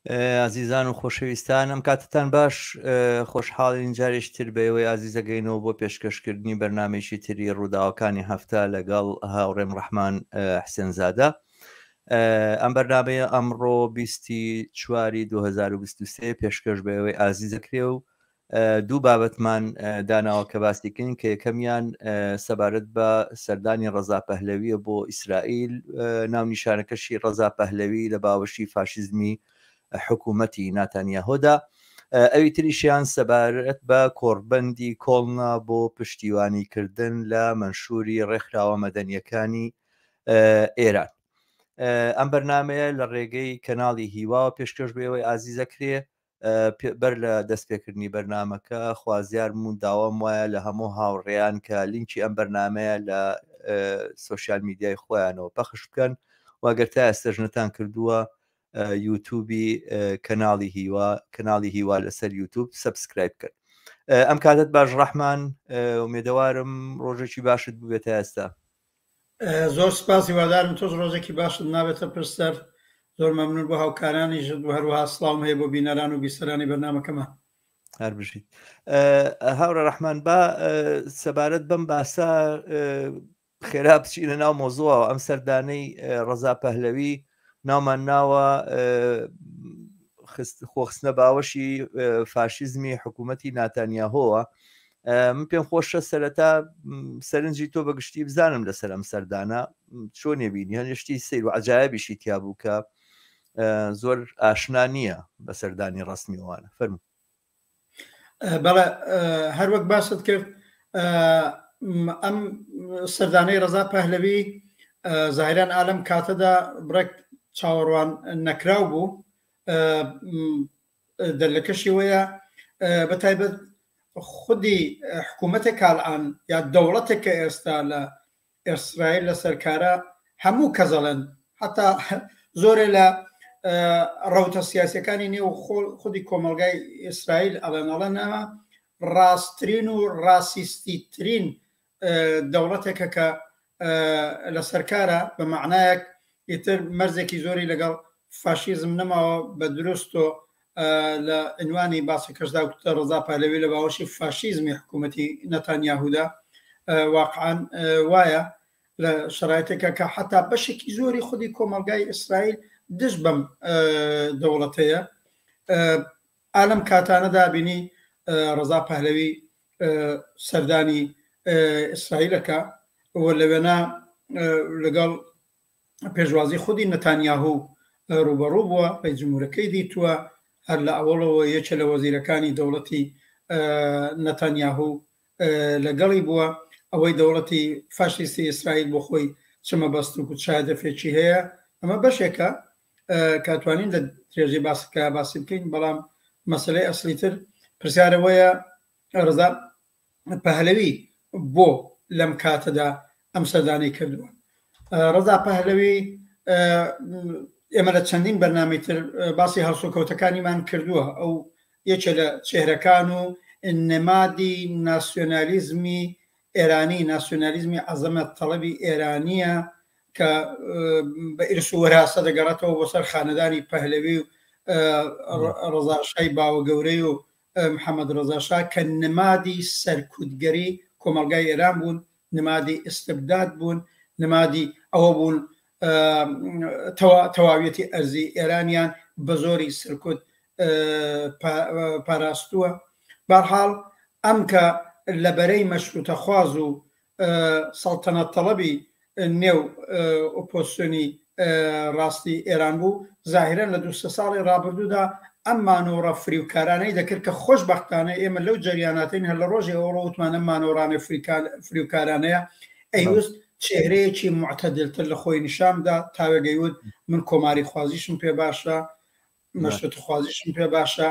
عزیزان و خۆشەویستان ئەم کاتتان باش خۆشحاڵین جارێکتر بەوەی ئازیزەگەینەوە بۆ پێشکەشکردنی بەرنامێکی تری ڕووداوەکانی هەفتە لەگەڵ هاوڕێم ڕەحمان حسێنزادە. ئەم بەرنامەیە ئەمڕۆ 24 2023 پێشکەش بەوەی ئازیزەکرێ و دوو بابەتمان داناوە کە باسیکردین کە یەکەمیان سەبارەت بە سەردانی ڕەزا پەهلەویە بۆ ئیسرائیل، ناونیشانەکەشی ڕەزا پەهلەوی لە باوەشی فاشیزمی حکوومەتی ناتانیاهۆدا. ئەوی تریشیان سەبارەت بە کۆڕبەندی کۆڵنا بۆ پشتیوانیکردن لە منشوری ڕێکخراوە مەدەنیەکانی ئێران. ئەم بەرنمەیە لە ڕێگەی کەناڵی هیواوە پێشکەش بێەوەی ئازیزەکرێ. بەر لە دەستپێکردنی بەرنمەکە خوازیارم و داوام وایە لە هەموو هاوڕێیان کە لینکی ئەم بەرنمەیە لە سوۆسیال میدیای خۆیانەوە پەخش بکەن، واگەر تا ئێستەژنتان کردووە یوتیوبی کەناڵی هیوا لەسەر یوتیوب سبسکرایب کرد. ئەم کاتت باش ڕەحمان، ئومێدەوارم ڕۆژێکی باشت ببێتە ئێستا. زۆر سپاسی وادارم تۆش ڕۆژێکی باشت نابێتە پرسەر. زۆر مەمنون بۆ هاوکارانی ژد و هەروەها سڵاوم هەیە بۆ بینەران و بیسەرانی بەرنامەکەمان. هەر بژیت. هاورە ڕەحمان، با سەبارەت بەم باسا خێرا بچینە ناو مۆزوعەوە. ئەم سەردانەی ڕەزا پەهلەوی ناومان ناوە خۆخستنە باوەشی فاشیزمی حکوومەتی ناتانیاهۆوە. من پێم خۆشە سەرەتا سەرنجی تۆ بەگشتی بزانم لەسەر ئەم سەردانە چۆنێ بینی، هەنیشتی سیر و عجایبیشی تیا بوو کە زۆر ئاشنا نییە بە سەردانی ڕسمیوانە. فەرموو. بەڵێ هەر وەک باست کرد ئەم سەردانەی ڕەزا پەهلەوی زاهران ئالەم کاتەدا بڕێک چاوەڕوان نەکراو بوو. دەرلەکەشی وەیە بەتایبەت خودی حکوومەتێک کاڵان یا دەوڵەتێکە ئێستا لە ئیسرائیل لە سەرکارە هەموو کەزەڵێن، حتا زۆرێ لە ڕەوتە سیاسەکانی نێو خودی کۆمەلگای ئیسرائیل ئەڵێنەوە ڕاستترین و ڕاسیستیترین دەوڵەتێکە کە لە سەرکارە بە معنایەک ئیتر مەرزێکی زۆری لەگەڵ فاشیزم نەماوە بە دروست و لە عنوانی باسەکەشدا وتە ڕەزا پەهلەوی لە باوەشی فاشیزمی حکوومەتی نەتانیاهودا. واقعان وایە لە شرایطێکە کە حتا بەشێکی زۆری خودی کۆمەلگای ئیسرائیل دش بەم دەوڵەتەیە. ئالەم کاتانەدا بینی ڕەزا پەهلەوی سەردانی ئیسرائیلەکە و لەوێنا لەگەڵ پێشوازی خودی نەتانیاهو ڕوبەڕوو بووە، ڕێی جمهورەکەی دیتووە، هەر لە ئەوڵەوە یەکێ لە وەزیرەکانی دەوڵەتی نەتانیاهو لەگەڵی بووە. ئەوەی دەوڵەتی فاشیستی ئیسرائیل بۆ خۆی چمە بەست و چادەفێکی هەیە. ئەمە بەشێکە کاتوانین لە درێژی باسەکە باسی بکەین، بەڵام مەسلەی ئەسلیتر پرسیارەوەیە ڕەزا پەهلەوی بۆ لەم کاتەدا ئەم سەردانەی کردووە. ڕەزا پەهلەوی ئێمە لە چەندین بەرنامەی تر باسی هەڵسوکەوتەکانیمان کردووە. ئەو یەکێ لە چێهرەکان و نەمادی ناسیۆنالیزمی ئێرانی، ناسیۆنالیزمی عەزەمەت تەڵەبی ئێرانیە کە بە ئیرس و وەراسە دەگەڕێتەوە بۆ سەر خانەدانی پەهلەوی و ڕەزاشای باوەگەورەی و محەممەد ڕەزاشا کە نمادی سەرکوتگەری کۆمەلگای ئێران بوون، نمادی ئستبداد بوون، نمادی ئەوە بوون تەواویەتی ئەرزی ئێرانیان بە زۆری سەرکوت پاراستووە. بەرحاڵ ئەم کە لەبەرەی مەشروتە خواز و سەڵتەنەت تەڵەبی نێو ئۆپۆزیسیۆنی ڕاستی ئێران بوو، زاهرەن لە 200 ساڵی ڕابردوودا ئەم مانۆڕە فریوکارانەی دەکرد کە خۆشبەختانە ئێمە لەو جەریاناتین هەر لە ڕۆژی ئەوڕۆ وتمانە مانۆڕانە فریوکارانەیە ئەیوست چێهرەیەکی معتەدلتر لە خۆی نیشامدا، تاوێگەیوت من کۆماری خوازیشم پێ باشە، مەشروت خوازیشم پێ باشە،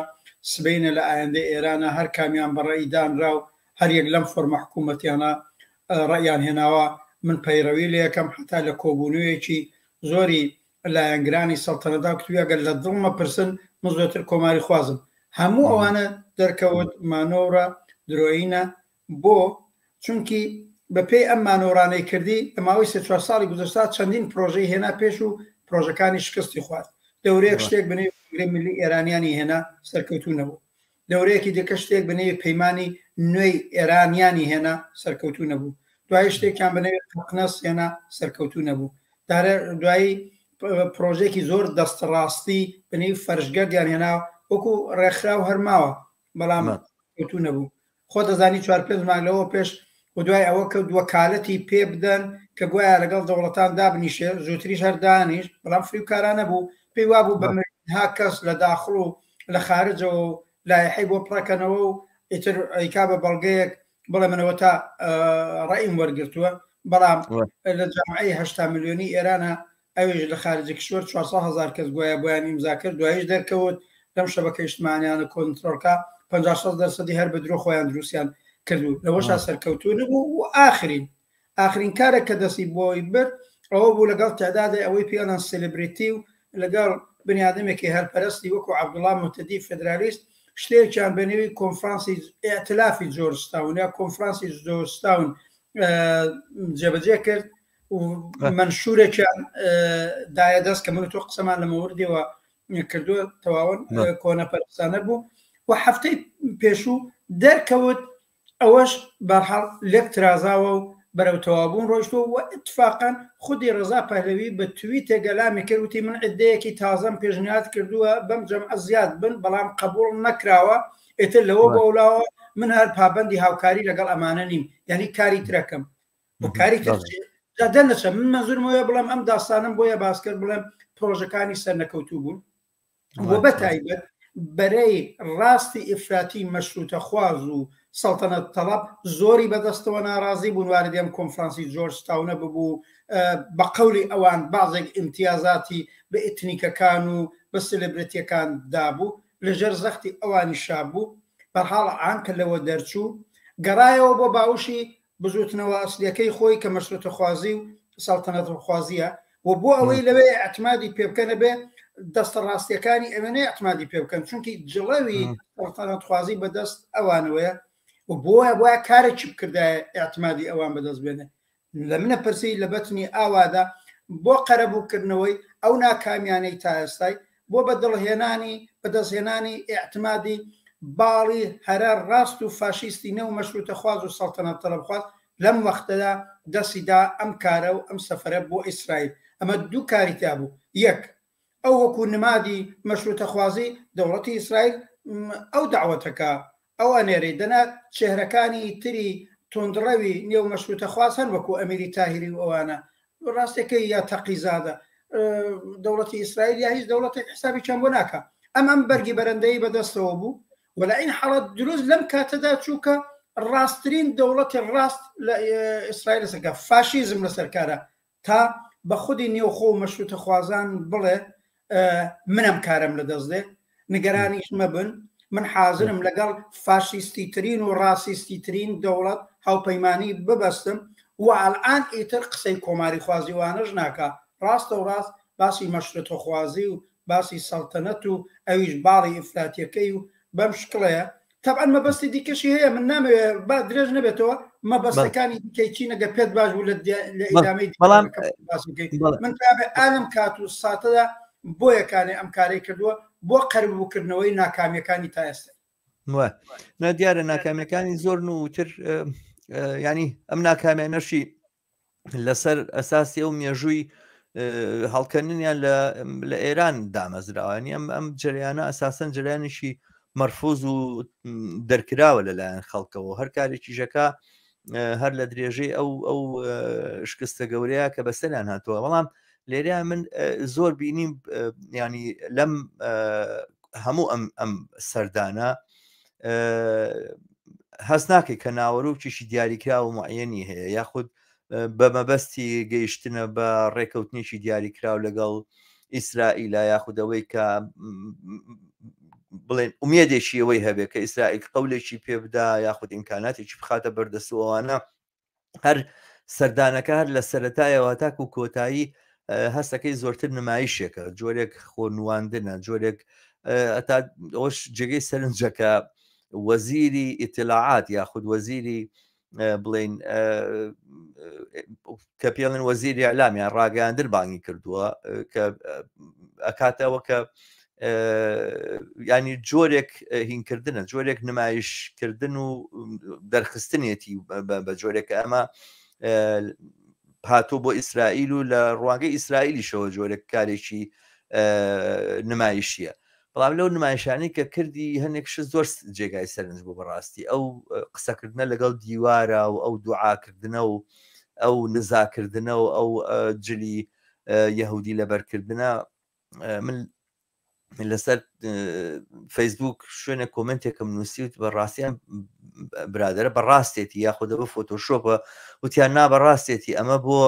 سبەینە لە ئایندەی ئێرانە هەر کامیان بەڕێی دانرا و هەر یەک لەم فۆرمە حکوومەتیانە ڕەیان هێناوە من پەیڕەوی لە یەکەم حتا لە کۆبوونەوەیەکی زۆری لایەنگرانی سەڵتەنەتدا کتوویە گەر لە دڵمە پرسن من زۆرتر کۆماری خوازم. هەموو ئەوانە دەرکەوت مانۆڕە درۆینە بۆ چونکی بەپێی ئەم مانۆڕانەی کردی لە ماوەی 3-4 ساڵی گوزەشتا چەندین پرۆژەی هێنا پێش و پرۆژەکانی شکستی خوارد. دەورەیەک شتێک بنێ گرێ ملی ئێرانیانی هێنا سەرکەوتوو نەبوو لەورەیەکی دیکە شتێک بنەوەی پەیمانی نوێی ئێرانیانی هێنا سەرکەوتوو نەبوو دوای شتێکیان بنەوەی قەقنەس هێنا سەرکەوتوو نەبوو دوایی پرۆژێکی زۆر دەستڕاستی بنەوەی فەرشگەردیان هێنا وەکو ڕێکخراو هەرماوە بەڵام کەوتوو نەبوو خۆ دەزانی 4-5 مانگ لەوە پێش و دوای ئەوە کە وەکالەتی پێ بدەن کە گوایە لەگەڵ دەوڵەتان دابنیشێ زووتریش هەردانیش بەڵام فریوکارانە بوو پێی وابوو بە ها کەس لە داخڵ و لە خارجەوە و لایحەی بۆ پڕەکەنەوە و ئیتر ئەیکا بە بەڵگەیەک بڵێ منەوە تا ڕائیم وەرگرتووە بەڵام لە جامعەی 8 ملیۆنی ئێرانە ئەوێژ لە خارجی کشور 400,000 کەس گوایە بۆیان ئیمزا کرد دوایش دەرکەوت لەم شەبەکە ئیجتماعیانە کۆنتڕۆلکە 50% هەر بە درۆ خۆیان دروستیان کردو لەوەشا سەرکەوتوو نبوو و ئاخرین کارێک کە دەستی بۆی برد ئەوە بوو لەگەڵ تعدادی ئەوەی پێیان سلبریتی و لەگەڵ بنیادمێکی هەرپەرستی وەکو عەبدوڵڵا موتەدی فدرالیست شتێکیان بەنێوی کۆنفرانسی ئێتلافی جۆرجتاون یا کۆنفرانسی جۆرجتاون جێبەجێ کرد و منشورێکیان دایە دەست کە من تۆ قسەمان لە مەوردیەوە کردووە تەواون کۆنەپەرستانە بوو و هەفتەی پێشوو دەرکەوت ئەوەش بەرحاڵ لێک ترازاوە و بەرەو تەوابوون ڕۆیشتوە و ئتفاقان خودی ڕزا پەهلەوی بە تویتێک گەلامی کردوتی من عدەیەکی تازەم پێشنیات کردووە بەم جەمعە زیاد بن بەڵام قبول نەکراوە ئێتر لەوە بەولاوە من هەر پابەندی هاوکاری لەگەڵ ئەمانە نیم یعنی کاری ترەکەم و کاری دەنەچە من مەزورمەوە بڵێم ئەم داستانم بۆیە باس کرد بڵێم پرۆژەکانی سەر نەکەوتوو بوون بۆ بەتایبەت بەرەی ڕاستی ئیفراتی مەشروتە خواز و سەڵتەنەت تەڵەب زۆری بەدەستەوە ناڕازی بوون واردێم کۆنفرانسی جۆرجتاونە ببوو بە قەولی ئەوان بازێک ئیمتیازاتی بە ئێتنیکەکان و بە سلبرەتیەکان دابوو لەژێر زەختی ئەوانی شابوو بەرحاڵ ئان کە لەوە دەرچوو گەڕایەوە بۆ باوشی بزوتنەوە ئەسلیەکەی خۆی کە مەشروتە خوازی و سەڵتەنەت خوازیە و بۆ ئەوەی لەوێ ئەعتمادی پێ بکەنە بێ دەستە ڕاستیەکانی ئەوێنەی ئەعتمادی پێ بکەن چونکی جڵەوی سەڵتەنەت خوازی بەدەست ئەوانەوەیە و بۆیە کارێکی بکردایە ئاعتمادی ئەوان بەدەست بێنێ لە منە پرسی لە بەتنی ئاوادا بۆ قەرەبووکردنەوەی ئەو ناکامیانەی تا ئێستای بۆ بەدڵهێنانی بەدەستهێنانی ئاعتمادی باڵی هەرە ڕاست و فاشیستی نەو مەشروتە خواز و سەڵتەنەت تەڵەبخواز لەم وەختەدا دەستیدا ئەم کارە و ئەم سەفەرە بۆ ئیسرائیل ئەمە دوو کاری تا بوو یەک ئەو وەکو نمادی مەشروتە خوازی دەوڵەتی ئیسرائیل ئەو داوەتەکە ئەو ئەنێری دەنا چێهرەکانی تری تۆندڕەوی نێو مەشروتە خواز هەن وەکو ئەمیری تاهیری و ئەوانە ڕاستەکەی یا تەقیزادە دەوڵەتی ئیسرائیل یا هیچ دەوڵەتێک حسابی چەند بۆ ناکە ئەم بەرگی بەرەندەی بەدەستەوە بوو ولا این حالت دروست لەم کاتەدا چووکە ڕاستترین دەوڵەتی ڕاست لە ئیسرائیل سەکە فاشیزم لەسەر کارە تا بە خودی نێوخۆ و مەشروتە خوازان بڵێ منم کارم لە دەست دێ نیگەرانیش مەبن من حاضرم لەگەڵ فاشیستی ترین و ڕاسیستی ترین دەوڵەت هاوپەیمانی ببەستم و ئەلئان ئیتر قسەی کۆماری خوازیوانەش ناکە ڕاستە و ڕاست باسی مەشروتە خوازی و باسی سەڵتەنەت و ئەویش باڵی ئیفراتیەکەی و بەم شکڵەیە طبعا مەبەستی دیکەشی هەیە من نامەوێت با درێژ نەبێتەوە مەبەستەکانی دیکەی چی نەگە پێت باش بوو لە ئیدامەی من ئالم کات و ساتەدا بۆ یەکانێ ئەم کارەی کردووە بۆ قەربووکردنەوەی ناکامیەکانی تا ئێستا نەدیارە ناکامیەکانی زۆر و تر ینی ئەم ناکامیانەشی لەسەر ئەساسی ئەو مێژووی هەڵکردنیان لە ئێران دامەزراوانی ئەم جریانە ئەساسەن جریانێکی مەرفوز و دەرکراوە لەلایەن خەڵکەوە هەر کارێکی ژەکە هەر لە درێژەی ئەو شکستە گەورەیە کە بەسەریان هاتووە بەڵام لێرە من زۆر بینیم ینی لەم هەموو ئەم سەردانە هەست ناکەی کە ناوەڕووکیشی دیاریکرا و معەنی هەیە یاخود بە مەبەستی گەیشتنە بە ڕێکەوتنیشی دیاریکراو لەگەڵ ئیسرائیل یاخودەوەی کە بڵێن ئومێدێکی ئەوەی هەبێت کە ئیسرائیل قەولێکی پێ بدا یاخود ئیمکاناتێکی بخاتە بەردەستەوەوانە هەر سەردانەکە هەر لە سەرەتایەوە تاک و کۆتایی هەستەکەی زۆرتر نمایشێکە جۆرێک خۆنواندنە جۆرێک ئەتا ئەوش جێگەی سەرنجەکە وەزیری ئیتلاعات یاخود وەزیری بڵێن کە پێڵێن وەزیری ئەعلامیان ڕاگەاندر بانگی کردووە کە ئەکاتەوە کە ینی جۆرێک هینکردنە جۆرێک نمایشکردن و دەرخستنێتی بە جۆرێکە ئەمە هاتۆ بۆ ئیسرائیل و لە ڕواگەی ئیسرائیلیشەوە جۆرێک کارێکی نمایشیە بەڵام لەو نمایشانی کە کردی هەنێکش زۆر جێگای سەرنج بوو بەڕاستی ئەو قسەکردنە لەگەڵ دیوارە و ئەو دوعاکردنە و ئەو نزاکردنە و ئەو جلی یەهودی لەبەرکردنە من لەسەر فەیسبوک شوێنە کۆمنتێکم نووسیوت بەڕاستیان برادرە بەڕاستێتی یاخودە بە فۆتۆشۆپە وتیان نا بەڕاستێتی ئەمە بۆ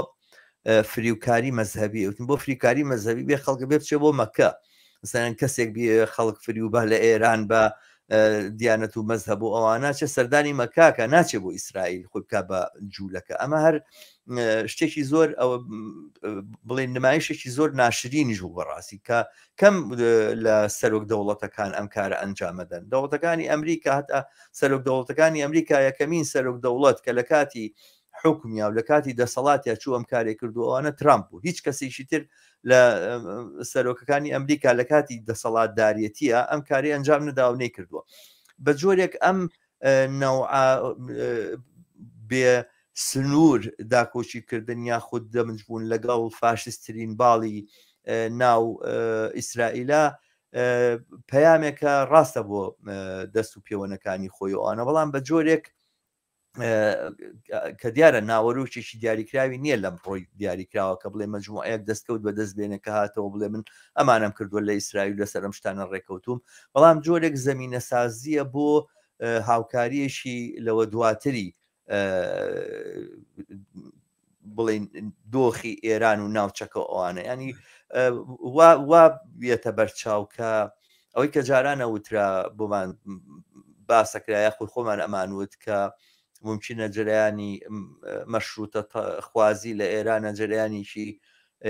فریوکاری مەذهبی وتن بۆ فریکاری مەذهبی بێ خەڵک بێ بچێ بۆ مەکە مثلەن کەسێک بێ خەڵک فریوبە لە ئێران بە دیانەت و مەذهب و ئەوانە چه سەردانی مەکاکە ناچێ بۆ ئیسرائیل خۆی بکە بە جوولەکە ئەمە هەر شتێکی زۆر ئەوە بڵێن نمایشێکی زۆر ناشرینیش بوو بەڕاستی کە کەم لە سەرۆک دەوڵەتەکان ئەم کارە ئەنجامەدەن دەوڵەتەکانی ئەمریکا هەتا سەرۆک دەوڵەتەکانی ئەمریکا یەکەمین سەرۆک دەوڵەت کە لە کاتی حکومیا و لە کاتی دەسەڵاتیا چوو ئەم کارێ کردووانە ترامپ بوو هیچ کەسێکی تر لە سەرۆکەکانی ئەمریکا لە کاتی دەسەڵاتدارەتیە ئەم کاری ئەنجام نەدا و نەیکردووە بە جۆرێک ئەم بێ سنوور داکۆچیکردن یاخود دەمجبوون لەگەڵ فاشستترین باڵی ناو ئیسرائیلە پەیامێکە ڕاستە بۆ دەست و پێوەنەکانی خۆیەوانە بەڵام بە جۆرێک کە دیارە ناوەڕۆکێکی دیاریکراوی نییە لەم ڕۆی دیاریکراوە کە بڵێ مەجموعەیەک دەستکەوت بە دەست بێنەکە هاتەوە بڵێ من ئەمانم کردووە لە ئیسرائیل لەسەر ئەم شتانە ڕێکەوتوم بەڵام جۆرێک زەمینە سازیە بۆ هاوکاریەشی لەوە دواتری بڵێن دۆخی ئێران و ناوچەکە ئەوانە ینی وا بێتە بەرچاو کە ئەوەی کە جارانە وترا بۆمان باسەکرایە خۆی خۆمان ئەمانوت کە ممکنە جریانی مەشروتە خوازی لە ئێرانە جریانیشی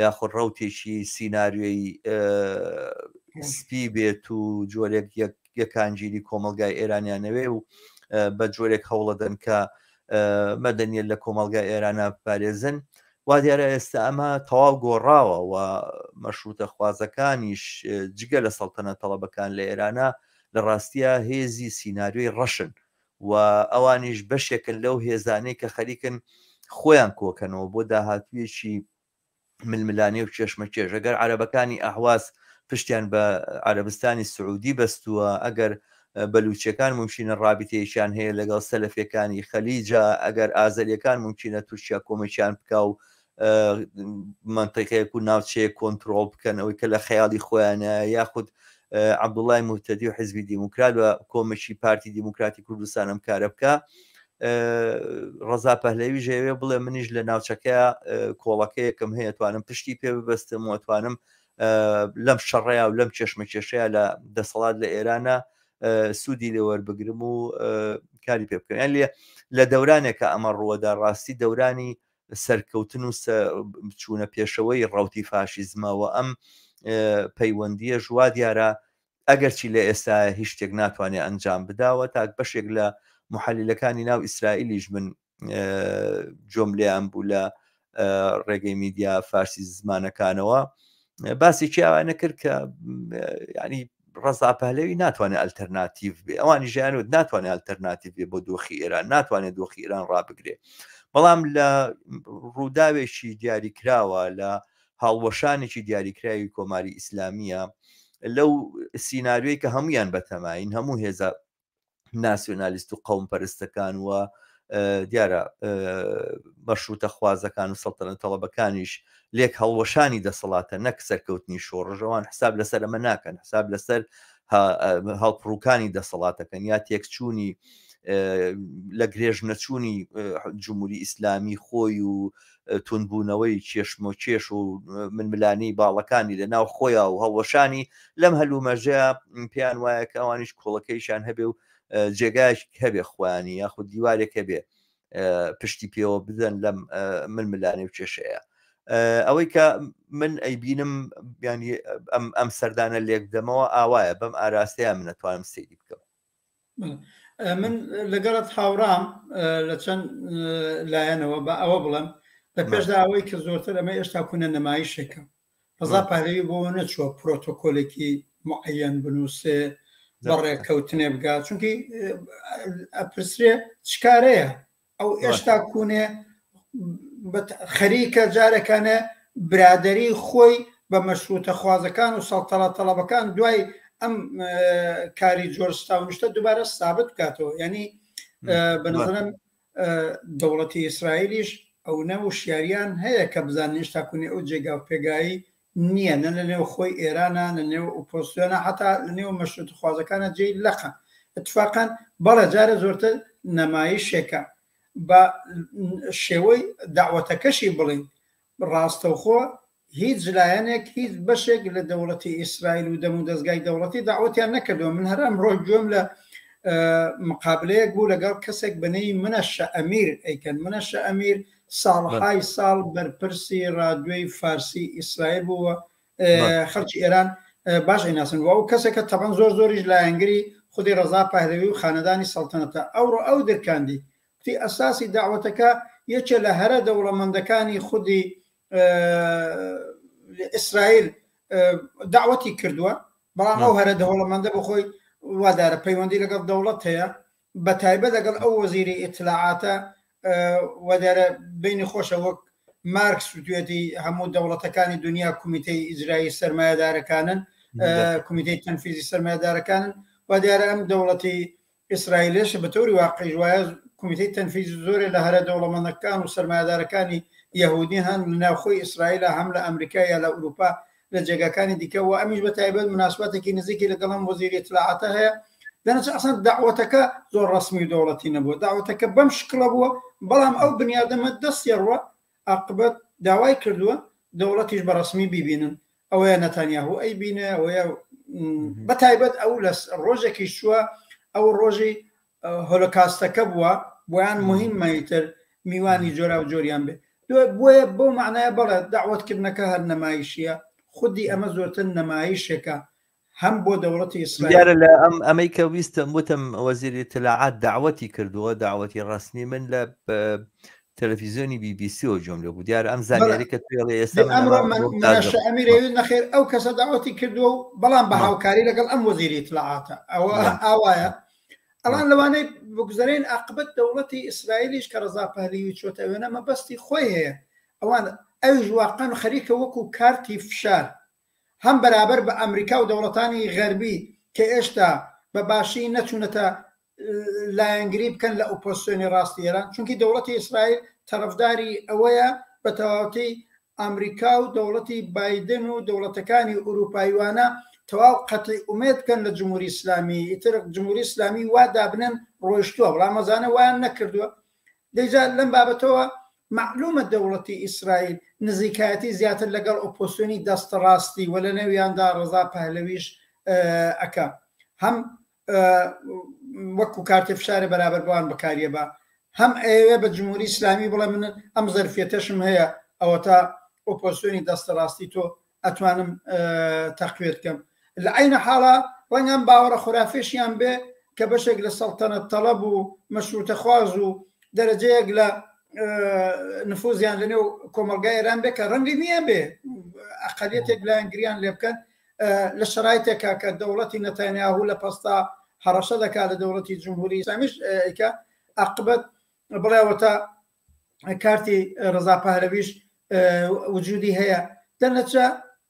یاخۆ ڕەوتێکی سیناریۆی سپی بێت و جۆرێک یەکانگیری کۆمەلگای ئێرانیانەوێ و بە جۆرێک هەوڵەدەن کە مەدەنیت لە کۆمەلگای ئێرانە پارێزن وا دیارە ئێستا ئەمە تەواو گۆڕاوە و مەشروتە خوازەکانیش جگە لە سەڵتەنە تەڵەبەکان لە ئێرانە لە ڕاستیە هێزی سیناریۆی ڕەشن و ئەوانیش بەشێکن لەو هێزانەی کە خەریکن خۆیان کۆکەنەوە بۆ داهاتویەکی ململانێ و چێشمەکێش ئەگەر عەرەبەکانی ئەحواز پشتیان بە عەرەبستانی سعودی بەستووە ئەگەر بەلوچەکان ممکنە ڕابطەیەکیان هەیە لەگەڵ سەلەفیەکانی خەلیجە ئەگەر ئازەریەکان ممکنە تووشیا کۆمەکیان بکە و منتیقەیەک و ناوچەیە کۆنتترۆل بکەن ئەوەی کە لە خەیاڵی خۆیانە یاخود عەبدوڵای موتەدی و حیزبی دیموکرات و کۆمەکی پارتی دیموکراتی کوردستان ئەم کارە بکە ڕەزا پەهلەوی ژێوێ بڵێ منیش لە ناوچەکە کۆڵەکەیەکم هەیە توانم پشتی پێ ببەستم وتوانم لەم شەڕەیە و لەم چێشمەکێشەیە لە دەسەڵات لە ئێرانە سوودی لێ وەربگرم و کاری پێ بکەن لێ لە دەورانێکە ئەمە ڕووەدا ڕاستی دەورانی سەرکەوتن و چوونە پێشەوەی ڕەوتی فاشیزمەوە ئەم پەیوەندیە ژوا دیارە ئەگەرچی لە ئێستا هیچ شتێک ناتوانێت ئەنجام بداوە تا بەشێک لە محەلیلەکانی ناو ئیسرائیلیش من جۆم لێیان بوو لە ڕێگەی میدیا فارسی زمانەکانەوە باسی چیاوانە کرد کە ینی ڕەزا پەهلەوی ناتوانێت ئەلتەرناتیڤ بێ ئەوانی ژیانوت ناتوانێت ئەلتەرناتیڤ بێ بۆ دۆخی ئێران ناتوانێت دۆخی ئێران ڕابگرێ بەڵام لە ڕووداوێکی دیاریکراوە لە هاڵوەشانێکی دیاریکراوی کۆماری ئیسلامیە لەو سیناریۆی کە هەمویان بەتەماین هەموو هێزە ناسیۆنالیست و قەوم پەرستەکان وە دیارە مەشروتە خوازەکان و سەڵتەنە تەڵەبەکانیش لێک هەڵوەشانی دەسەڵاتە نەک سەرکەوتنی شۆڕژەوان حساب لەسەر ئەمە ناکەن حساب لەسەر هەڵپڕووکانی دەسەڵاتەکەن یا تێکچوونی لە گرێژ نەچوونی جمهوری ئیسلامی خۆی و تونبوونەوەی کێشمە کێش و منملانی باڵەکانی لە ناو خۆیان و هەڵوەشانی لەم هەلومەژەیە پێیان وایە کە ئەوانیش کۆڵەکەیشان هەبێ و جێگایش هەبێ خۆیانی یاخود دیوارێک هەبێ پشتی پێوە بدەن لەم منملانی و کێشەیە ئەوەی کە من ئەیبینم ینی ئەم سەردانە لێک دەمەوە ئاوایە بەم ئاراستەیە من نەتوانم سەیری بکەم من لەگەڵت هاوڕام لە چەند لایەنەوە بە ئەوە بڵم لە پێشدا ئەوەی کە زۆرتر ئەمە ئێشتا کوونە نەمایشێکە ڕەزا پەهلەوی بۆ نەچووە پرۆتۆکۆلێکی معەن بنووسێ بەڕێککەوتنێ بگات چونکی ئەپرسرێ چکارەیە ئەو ئێشتا کوونێ خەریکە جارەکانە برادری خۆی بە مەشروتە خوازەکان و سەڵتەڵە تەڵەبەکان دوای ئەم کاری جۆرجتاونشتە دووبارە سابت بکاتەوە ینی بەنظرم دەوڵەتی ئیسرائیلیش ئەو نە و شیاریان هەیە کە بزانین شتاکوونی ئەو جێگا و پێگایی نییە نە لە نێو خۆی ئێرانە لە نێو ئۆپۆسیۆنە حتا لە نێو مەشروت خوازەکانە جێی لەقە اتفاقان بەڵێ جارە زۆرتر نەمایشێکە بە شێوەی داوەتەکەشی بڵین ڕاستەوخۆ هیچ لایەنێک هیچ بەشێک لە دەوڵەتی ئیسرائیل و دەم و دەستگای دەوڵەتی داوەتیان نەکردەوە من هەر ئەمڕۆ گوێم لە مقابلەیەک بوو لەگەڵ کەسێک بنەی منە شەئەمیر ئەیکەن منە شەئەمیر ساڵهای ساڵ بەرپرسی ڕادیۆی فارسی ئیسرائیل بووە خەڵکی ئێران باش ئەیناسن و کەسێکە تەبەن زۆریش لایەنگری خودی ڕەزا پەهلەوی و خانەدانی سەڵتەنەتە ئەوڕۆ ئەو دەرکاندی وتی ئەساسی داوەتەکە یەکێ لە هەرە دەوڵەمەندەکانی خودی ئیسرائیل داوەتی کردووە بەڵام ئەو هەرە دەوڵەمەندە بخۆی وادارە پەیوەندی لەگەڵ دەوڵەت هەیە بە تایبەت لەگەڵ ئەو وەزیری ئیتلاعاتە وەدارە بینی خۆشە وەک مارکس وتوێتی هەموو دەوڵەتەکانی دنیا کومیتەی ئیجرایی سەرمایەدارەکانن کومیتەی تەنفیزی سەرمایەدارەکانن و دیارە ئەم دەوڵەتی ئیسرائیلش بە تۆری واقعی وایە کومیتەی تەنفیزی زۆرێ لە هەرە دەوڵەمەندەکان و سەرمایەدارەکانی یەهودی هەن لە ناوخۆی ئیسرائیلە هەم لە ئەمریکا یا لە ئوروپا لە جێگاکانی دیکە و ئەمیش بە تایبەت مناسبەتێکی نزیکی لەگەڵم وەزیری ئیتلاعاتە هەیە دەنەچ ئەسەن داوەتەکە زۆر ڕسمی و دەوڵەتی نەبووە داوەتەکە بەم شکڵە بووە بەڵام ئەو بنیادەمە دەستێڕوە عاقبەت داوای کردووە دەوڵەتیش بە ڕسمی بیبینن ئەوەیە نەتانیاهو ئەی بینە ئەوەیە بە تایبەت ئەو لە ڕۆژێکی شووە ئەو ڕۆژی هۆلۆکاستەکە بووە بۆیان مهمەیتر میوانی جۆرا و جۆریان بێ بۆیە بۆ معنایە بەڵێ داوەتکردنەکە هەر نەمایشیە خودی ئەمە زۆرتر نەمایشێکە هەم بۆ دەوڵەتی ئیسرائیل لە ئەمریکا ویستم وتم وەزیری اطلاعات داوەتی کردووە داوەتی ڕسمی من لە تەلەڤیزیۆنی BBC و جملە بوو دیارە ئەم زانیاریکە توێڵێ ئێستا ئەمیرەوی نەخێر ئەو کەسە داوەتی کردووە و بەڵام بە هاوکاری لەگەڵ ئەم وەزیری اطلاعاتە ئەوە ئاوایە ئەڵان لەوانەی بگوزارین عاقبەت دەوڵەتی ئیسرائیلیش کە ڕەزا پەهلەوی چۆتە وێنە مەبەستی خۆی هەیە ئەوان ئەویش واقعاً خەریکە وەکو کارتی فشار هەم بەرابەر بە ئەمریکا و دەوڵەتانی غەربی کە ئێشتا بە باشی نەچوونەتە لایەنگری بکەن لە ئۆپۆزیسیۆنی ڕاستی ئێران چونکی دەوڵەتی ئیسرائیل تەرەفداری ئەوەیە بە تەواوەتی ئەمریکا و دەوڵەتی بایدن و دەوڵەتەکانی ئوروپاییوانە تەواو قەتعی ئومێد بکەن لە جمهوری ئیسلامی ئیتر جمهوری ئیسلامی وا دابنن ڕۆیشتووە بەڵام مەزانە وایان نەکردووە دەیجا لەم بابەتەوە معلومە دەوڵەتی ئیسرائیل نزیکایەتی زیاتر لەگەڵ ئۆپۆزیسیۆنی دەستەڕاستی وە لە نێویاندا ڕەزا پەهلەویش ئەکا هەم وەکو کارتی فشارە بەرابەر بەوان بەکاریە بە هەم ئەوێ بە جمهوری ئیسلامی بڵێ من ئەم زەرفیەتەشم هەیە ئەوە تا ئۆپۆزیسیۆنی دەستەڕاستی تۆ ئەتوانم تەقوێت بکەم لە عینە حاڵە ڕەنگەم باوەڕە خورافێشیان بێ کە بەشێک لە سەڵتەنەت تەڵەب و مەشروتە خواز و دەرەجەیەک لە نفوزیان لە نێو کۆمەلگای ئێران بێ کە ڕەنگی نییە بێ ئەقەلیەتێک لایەنگریان لێ بکەن لە شرایطێکە کە دەوڵەتی نەتانیاهو لە پەستا هەڕەشە دەکات لە دەوڵەتی جمهوری ئیسلامیش ئەیکە عاقبەت بڵێوەتە کارتی ڕەزا پەهلەویش وجودی هەیە دەرنەچە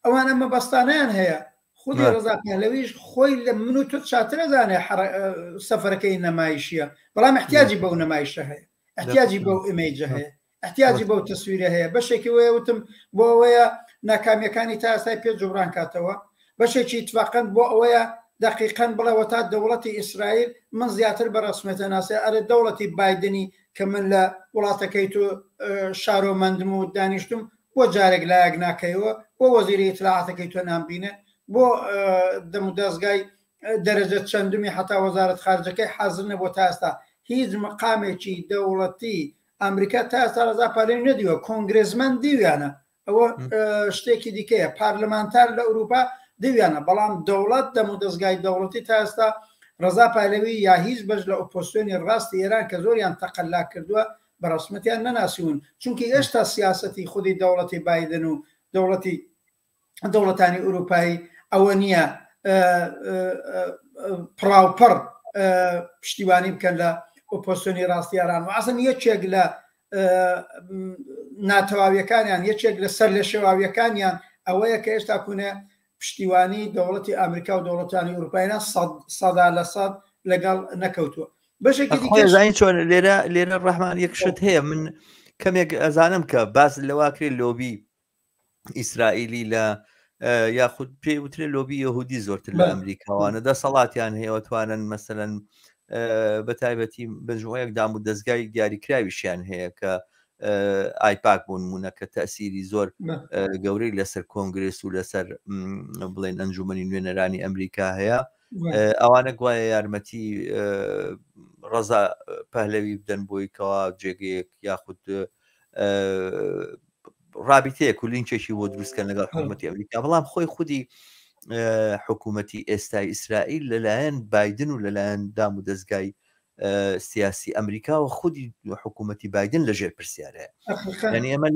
ئەوان ئەمە بەستانیان هەیە خودی ڕەزا پەهلەویش خۆی لە من و تۆ چاتر ئەزانێ سەفەرەکەی نەمایشیە بەڵام احتیاجی بەو نەمایشە هەیە احتیاجی بەو ئیمەیجە هەیە احتیاجی بەو تەسویرە هەیە بەشێکی وەیە وتم بۆ ئەوەیە ناکامیەکانی تا ئێستای پێ جوبران کاتەوە بەشێکی اتفاقەن بۆ ئەوەیە دقیقەن بڵێوە تا دەوڵەتی ئیسرائیل من زیاتر بە ڕسمەتە ناسێ ئەرە دەوڵەتی بایدنی کە من لە وڵاتەکەی تۆ شارۆمەندم و دانیشتم بۆ جارێک لایەک ناکەیەوە بۆ وەزیری ئیتلاعاتەکەی تۆ نامبینێ بۆ دەمودەستگای دەرەجە چەندمی حتا وەزارەت خارجەکەی حازر نەبووە تا ئێستا هیچ مقامێکی دەوڵەتی ئەمریکا تا ئێستا ڕەزا پەهلەوی نەدیوە کۆنگرێزمەن دیویانە ئەوە شتێکی دیکەیە پارلەمانتار لە ئوروپا دیویانە بەڵام دەوڵەت دەمودەستگای دەوڵەتی تا ئێستا ڕەزا پەهلەوی یا هیچ بەش لە ئۆپۆزیسیۆنی ڕاستی ئێران کە زۆریان تەقەلا کردووە بە ڕسمەتیان نەناسیون چونکی ئێشتا سیاسەتی خودی دەوڵەتی بایدن و دەوڵەتانی ئوروپایی ئەوە نییە پڕاوپەڕ پشتیوانی بکەن لە ئۆپۆزیسیۆنی ڕاستیاران و ئاسن یەکێک لە ناتەواویەکانیان یەکێک لە سەر لە شێواویەکانیان ئەوەیە کە ئێستا کوونێ پشتیوانی دەوڵەتی ئەمریکا و دەوڵەتانی ئوروپایانە 100% لەگەڵ نەکەوتووە بەشێکی چۆن لێرە ڕەحمان یەکشت هەیە من کەمێک ئەزانم کە باس لەواکرێت لۆبی ئیسرائیلی لە یاخود پێی وترێت لۆبی یەهودی زۆرتر لە ئەمریکاوانە دەسەڵاتیان هەیە توانن مەسەلەن بە تایبەتی بەژۆیەک دام و دەستگای دیاریکراویشیان هەیە کە ئایپاک بوون مونە کە تەسیری زۆر گەورەی لەسەر کۆنگرس و لەسەر بڵێن ئەنجومەنی نوێنەرانی ئەمریکا هەیە ئەوانە گوایە یارمەتی ڕەزا پەهلەوی بدەن بۆی کەوا جێگەیەک یاخود ڕابطەیەک و لینکێکی بۆ دروستکەن لەگەڵ حکوومەتی ئەمریکا بەڵام خۆی خودی حکوومەتی ئێستای ئیسرائیل لەلایەن بایدن و لەلایەن دام و دەستگای سیاسی ئەمریکا و خودی حکوومەتی بایدن لەژێر پرسیارەیە یعنی ئەمە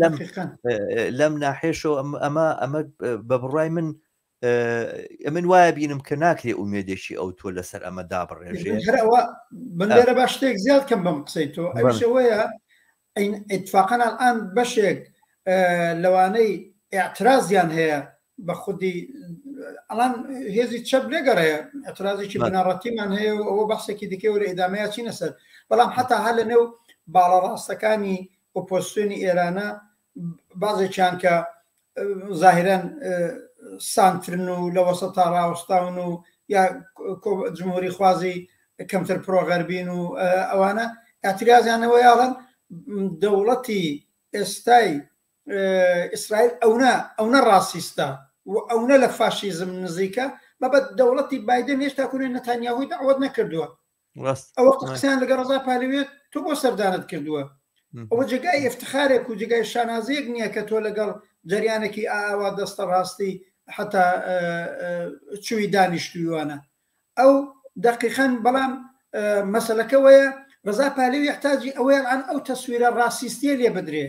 لەم ناحێشەوە ئەمە بە بڕای من وایە بینم کە ناکرێ ئومێدێکی ئەو تۆ لەسەر ئەمە دابڕێژێ من لێرە باش شتێک زیاد کەم بەم قسەی تۆ ئەوەیە اتفاقاً الآن بەشێک لەوانەی اعترازیان هەیە بە خودی ئەڵان هێزی چەپ لێگەڕەیە ئەترازێکی بنەڕەتیمان هەیە و ئەوە بەحسێکی دیکەی وەرە ئیدامەیە چینە سەر بەڵام حتا هە لە نێو باڵەڕاستەکانی ئۆپۆزیسیۆنی ئێرانە بازێکیان کە ظاهرەن سانترن و لە وەسەد تا ڕاوەستاون و یا جمهوری خوازی کەمتر پرۆغەربین و ئەوانە ئەترازیانەوە یاڵن دەوڵەتی ئێستای ئیسرائیل ئەوە ڕاستیستە و ئەوە لە فاشیزم نزیکە بەبەت دەوڵەتی بایدن هێشتا کوێ نەتانیاهوی داوت نەکردووە ئەوە قسەیان لەگە ڕەزا پهلەویت تۆ بۆ سەردانت کردووە ئەوە جێگای افتخارێک و جێگای شانازەیەک نییە کە تۆ لەگەڵ جەریانێکی ئاوا دەستە ڕاستی حتا چووی دانیشتویوانە ئەو دقیقەن بەڵام مەسەلەکەوەیە ڕەزا پهلەوی احتاجی ئەوەیە عن ئەو تەسویرە ڕاستیستیە لێ بدرێ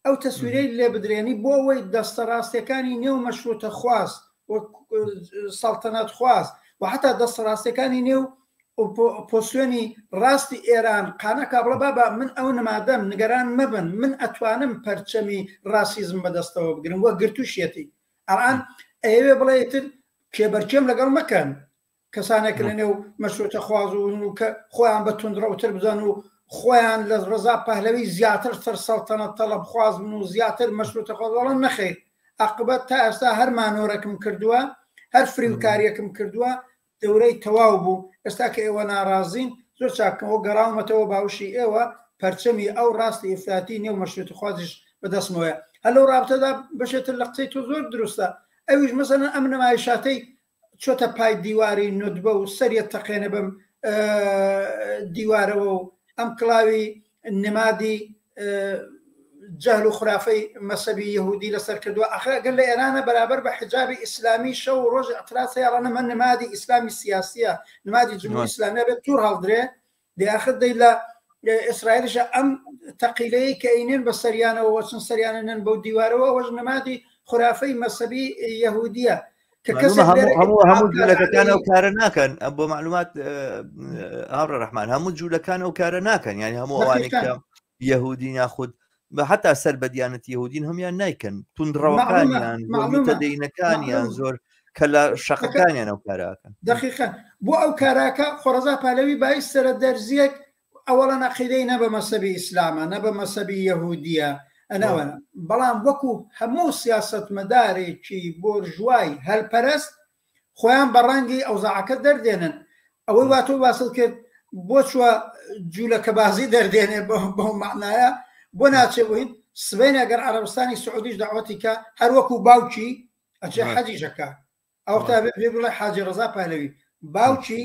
ئەو تەسویرەی لێ بدرێنی بۆ ئەوەی دەستە ڕاستیەکانی نێو مەشروتە خواست سەڵتەنەت خواست و حتا دەستە ڕاستیەکانی نێو ئۆپۆزیسیۆنی ڕاستی ئێران قانەکە بڵە بابا من ئەو نەمادەم نیگەران مەبن من ئەتوانم پەرچەمی ڕاسیزم بەدەستەوە بگرم وە گرتوشێتی ئەڵان ئەوێ بڵێتر کێبەرچێم لەگەڵ مەکەن کەسانێک لە نێو مەشروتە خواز و کە خۆیان بە توندڕەوتر بزان و خۆیان لە ڕەزا پهلەوی زیاتر سەر سەڵتەنەت تەڵەب خواز بن و زیاتر مەشروتە خۆڵەن نەخێت عاقبەت تا ئێستا هەر مانۆرەکەم کردووە هەر فریوکاریەکەم کردووە دەورەی تەواو بوو ئێستا کە ئێوە ناڕازین زۆر چاکەوە گەڕاومەتەوە باوشی ئێوە پەرچەمی ئەو ڕاستی ئفراتی نێو مەشروتە خوازیش بەدەستمەوەیە هەر لەو رابطەدا بەشێتر لە قسەی تۆ زۆر دروستە ئەویش مەسەلەن ئەم نمایشاتەی چۆتە پای دیواری نوتبە و سەریە تەقێنە بەم دیوارەوە و ئەم کڵاوی نمادی جەهل و خرافەی مەسەبی یەهودی لەسەر کردووە ئەگەر لە ئێرانە بەرابەر بە حجابی ئیسلامی شەو و ڕۆژ ئەتراس هەیەڵانە من نمادی ئیسلامی سیاسیە نمادی جمهوری ئیسلامیە بێت توور هەڵدرێ دەیاخر دەی لە ئیسرائیلشە ئەم تەقیلەیە کە ئینێن بە سەریانەوە وەچن سەریانەن بەو دیوارەوە ئەوەش نمادی خرافەی مەسەبی یەهودیە هەموو جوولەکەکان ئەو کارە ناکەن بۆ معلومات هاوڕە ڕەحمان هەموو جوولەکان ئەو کارە ناکەن یعنی هەموو ئەوانێک یەهودی ناخود بە حتا سەر بە دیانەتی یەهودین هەمویان نایکەن توندڕەوەکانیان متەدەینەکانیان زۆر کە لە شەقەکانیان ئەو کاراکەن دقیقاً بۆ ئەو کاراکە خۆڕەزا پهلەوی باعث سەرە دەرزیەک ئەوەڵە عەقیدەی نە بە مەسەبی ئیسلامە نە بە مەسەبی یەهودیە ئەناوەنە بەڵام وەکو هەموو سیاسەتمەدارێکی بۆرژوای هەلپەرست خۆیان بە ڕەنگی ئەوزاعەکە دەردێنن ئەوەی واتۆ واسڵ کرد بۆ چووە جوولەکە بازی دەردێنێ بەو معنایە بۆ ناچێبووین سبەی ئەگەر عەرەبستانی سعودیش داوەتی کە هەر وەکو باوکی ئەچێ حەجیشەکە ئەو تا بێ بڵێ حاجی ڕەزا پهلەوی باوکی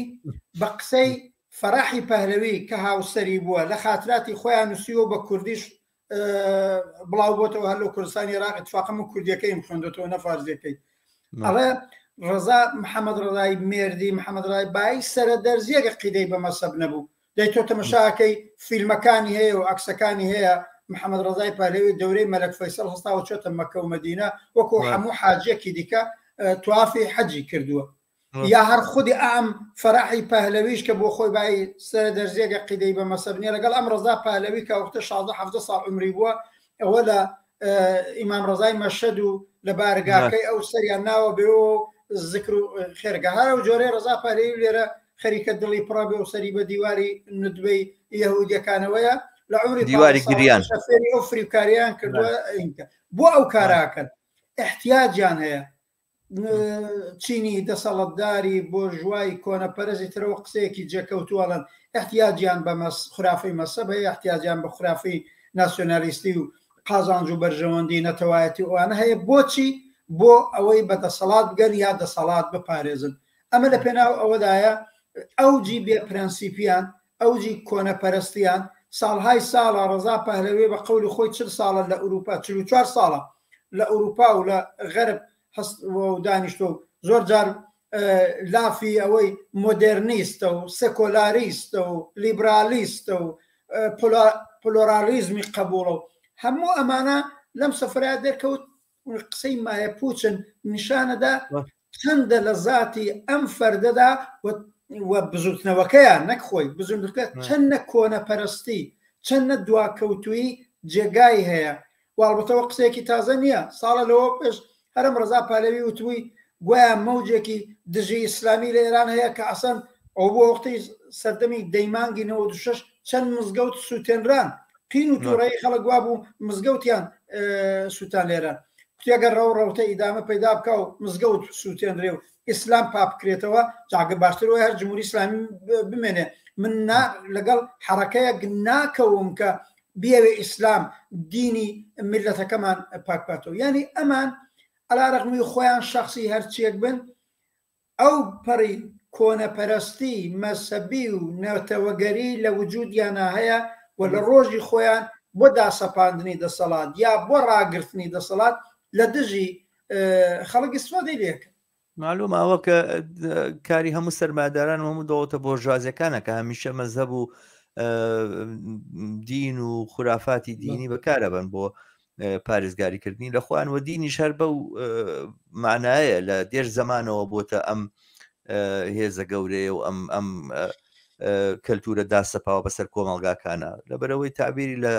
بە قسەی فەراحی پهلەوی کە هاوسەری بووە لە خاتراتی خۆیان نووسیوە بە کوردیش بڵاو بۆتەوە هەر لە کوردستانی عێراق اتفاقا کوردیەکەی خوێندێتەوە نە فارزیەکەی ئەڵێ ڕەزا محەممەد ڕەزای مێردی محەممەد ڕای بای سەرە دەرزیەکە قیدەی بە مەسەب نەبوو دەی تۆ تەمەشاکەی فیلمەکانی هەیە و عەکسەکانی هەیە محەممەد ڕەزای پهلەوی دەورەی مەلەک فەیسەڵ هەستاوە چۆتە مەکە و مەدینە وەکو هەموو حاجیەکی دیکە توافی حەجی کردووە یا هەر خودی ئام فەراحی پەهلەویش کە بۆ خۆی بای سەر دەرزێگە قیدەی بە مەسەبنیە لەگەڵ ئەم ڕەزا پەهلەوی کە وەختە 16 ساڵ عمری بووە ئەوە لە ئیمام ڕەزای مەشەد و لە بارگاکەی ئەو سەریان ناوە بێ و ذکر و خێرگە هەر و جۆرەی ڕەزا پەهلەوی لێرە خەریکە دڵی پڕە بێ و سەری بە دیواری ندبەی یەهودیەکانەوەیە لە عمری دیواری گریان فێری ئەو فریوکاریان کردووە بۆ ئەو کاراکەن احتیاجیان هەیە چینی دەسەڵەتداری بۆ ژوای کۆنەپەرزی ترەوە قسەیەکی جێکەوتووەڵەن احتیاجیان بە خرافەی مەسەب هەیە احتیاجیان بە خرافەی ناسیۆنالیستی و قازانج و بەرژەوەندی نەتەوایەتی ئەوانە هەیە بۆچی بۆ ئەوەی بە دەسەڵات بگەن یا دەسەڵات بپارێزن ئەمە لە پێناو ئەوەدایە ئەوجی بێ پرەنسیپیان ئەوجی کۆنەپەرستیان ساڵهای ساڵە ڕەزا پەهلەوی بە قەولی خۆی 40 ساڵە لە ئەوروپا 44 ساڵە لە ئەوروپا و لە غەرب دانیشتۆ زۆر جار لافی ئەوەی مۆدرنیستە و سێکۆلاریستە و لیبرالیستە و پلۆرالیزمی قبوڵە و هەموو ئەمانە لەم سەفرەیە دەرکەوت قسەی مایە پوچن نیشانەدا چەندە لە ذاتی ئەم فەردەدا وە بزوتنەوەکەیان نەک خۆی بزوتنەکە چەندە کۆنەپەرستی چەندە دواکەوتووی جێگای هەیە واڵبەتەوە قسەیەکی تازە نییە ساڵە لەوە پێش هەرم ڕەزا پەهلەوی وتووی گوایە مەوجێکی دژی ئیسلامی لە ئێران هەیە کە ئەسەن ئەو بۆ وەختی سەردەمی دەیمانگی 96 چەند مزگەوت سووتێنران قین و تووڕەی خەڵک وا بوو مزگەوتیان سووتان لێران کوتێگە ڕەوتە ئیدامە پەیدا بکە و مزگەوت سووتێنرێ و ئیسلام پاپ بکرێتەوە جاگە باشترەوەی هەر جمهوری ئیسلامی بمێنێ من لەگەڵ حرەکەیەک ناکەوم کە بیاوێ ئیسلام دینی میلەتەکەمان پاکباتەوە یعنی ئەمان ئەلارەقمی خۆیان شخصی هەرچیەک بن ئەو پەڕی کۆنەپەرستی مەسەبی و نەتەوەگەری لە وجودیانە هەیە و لە ڕۆژی خۆیان بۆ داسەپاندنی دەسەڵات یا بۆ ڕاگررتنی دەسەڵات لە دژی خەڵک استفادەی لێکە معلوم ئەوە کە کاری هەموو سەرماداران هەموو دەوڵەتە بۆ ژازەکانە کە هەمیشە مەزهەب و دین و خورافاتی دینی بەکارەبن بۆ پارێزگاریکردنی لە خۆیان و دینی شەر بە و معنایە لە دێر زەمانەوە بۆتە ئەم هێزە گەورەیە و ئەم کەلتورە داسەپاوە بەسەر کۆمەڵگاکانە لەبەرەوەی تعبیری لە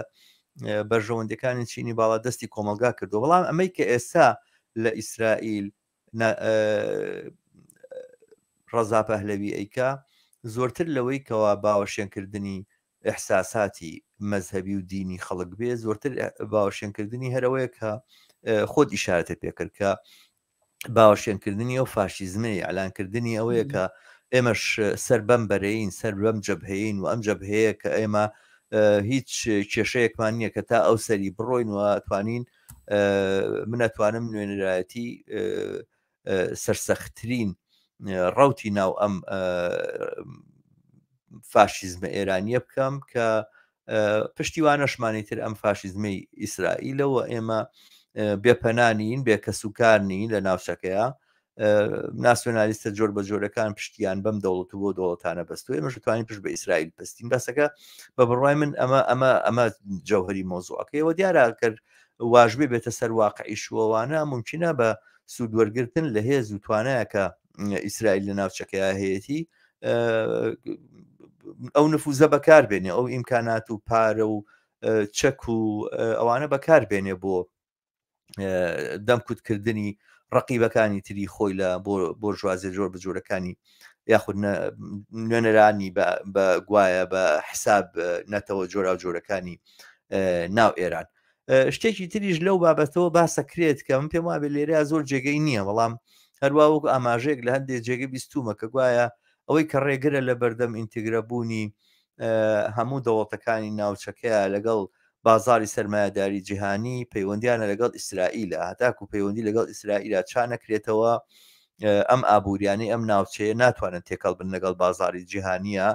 بەرژەوەندەکانی چینی باڵا دەستی کۆمەلگا کردو بەڵام ئەمەی کە ئێستا لە ئیسرائیل ڕەزا پەهلەوی ئەیکا زۆرتر لەوەی کەوا باوەشێنکردنی ئەحساساتی مەزهەبی و دینی خەڵک بێ زۆرتر باوەشێنکردنی هەرەوەیە کە خۆت ئیشارەتە پێکرد کە باوەشێنکردنی ئەو فاشیزمەی ئەلانکردنی ئەوەیە کە ئێمەش سەر بەم بەرەین سەر بەم جەبهەیەین و ئەم جەبهەیە کە ئێمە هیچ کێشەیەکمان نییە کە تا ئەو سەری بڕۆین و توانین منەتوانم نوێنەرایەتی سەرسەختترین ڕوتی ناو ئەم فاشیزمە ئێرانیە بکەم کە پشتیوانەشمانی تر ئەم فاشیزمەی ئیسرائیلەوە ئێمە بێپەنانین بێکەسوکارنین لە ناوچەکەیە ناسیۆنالیستە جۆر بە جۆرەکان پشتیان بەم دەوڵەت و بۆ دەوڵەتانە بەستوە ئێمەش توانین پشت بە ئیسرائیل بەستین بەسەکە بە بڕای من ئەمە جەوهری مۆزوعەکەیەوە دیارە کرد واژبێ بێتە سەر واقعی شووەوانە ممکنە بە سوودوەرگرتن لە هێز و توانایە کە ئیسرائیل لە ناوچەکەی هەیەی ئەو نفوزە بەکاربێنێ ئەو ئیمکانات و پارە و چەک و ئەوانە بەکاربێنێ بۆ دەمکوتکردنی ڕقیبەکانی تری خۆی لە بۆ ژوازێ جۆر بجۆرەکانی یاخود نوێنەرانی بە گوایە بە حساب نەتەوە جۆرا و جۆرەکانی ناو ئێران شتێکی تریش لەو بابەتەوە باسەکرێت کە من پێم وابێت لێرە زۆر جێگەی نییە بەڵام هەروە وەک ئاماژەیەک لە هەندێک جێگە بیستومە کە گوایە ئەوەی کە ڕێگرە لە بەردەم ئینتیگرەبوونی هەموو دەوڵەتەکانی ناوچەکەیە لەگەڵ بازاری سەرمایهداری جیهانی پەیوەندیانە لەگەڵ ئیسرائیلە هەتاکو پەیوەندی لەگەڵ ئیسرائیلە چا نەکرێتەوە ئەم ئابوووریانی ئەم ناوچەیە ناتوانن تێکەڵ بن لەگەڵ بازاری جیهانیە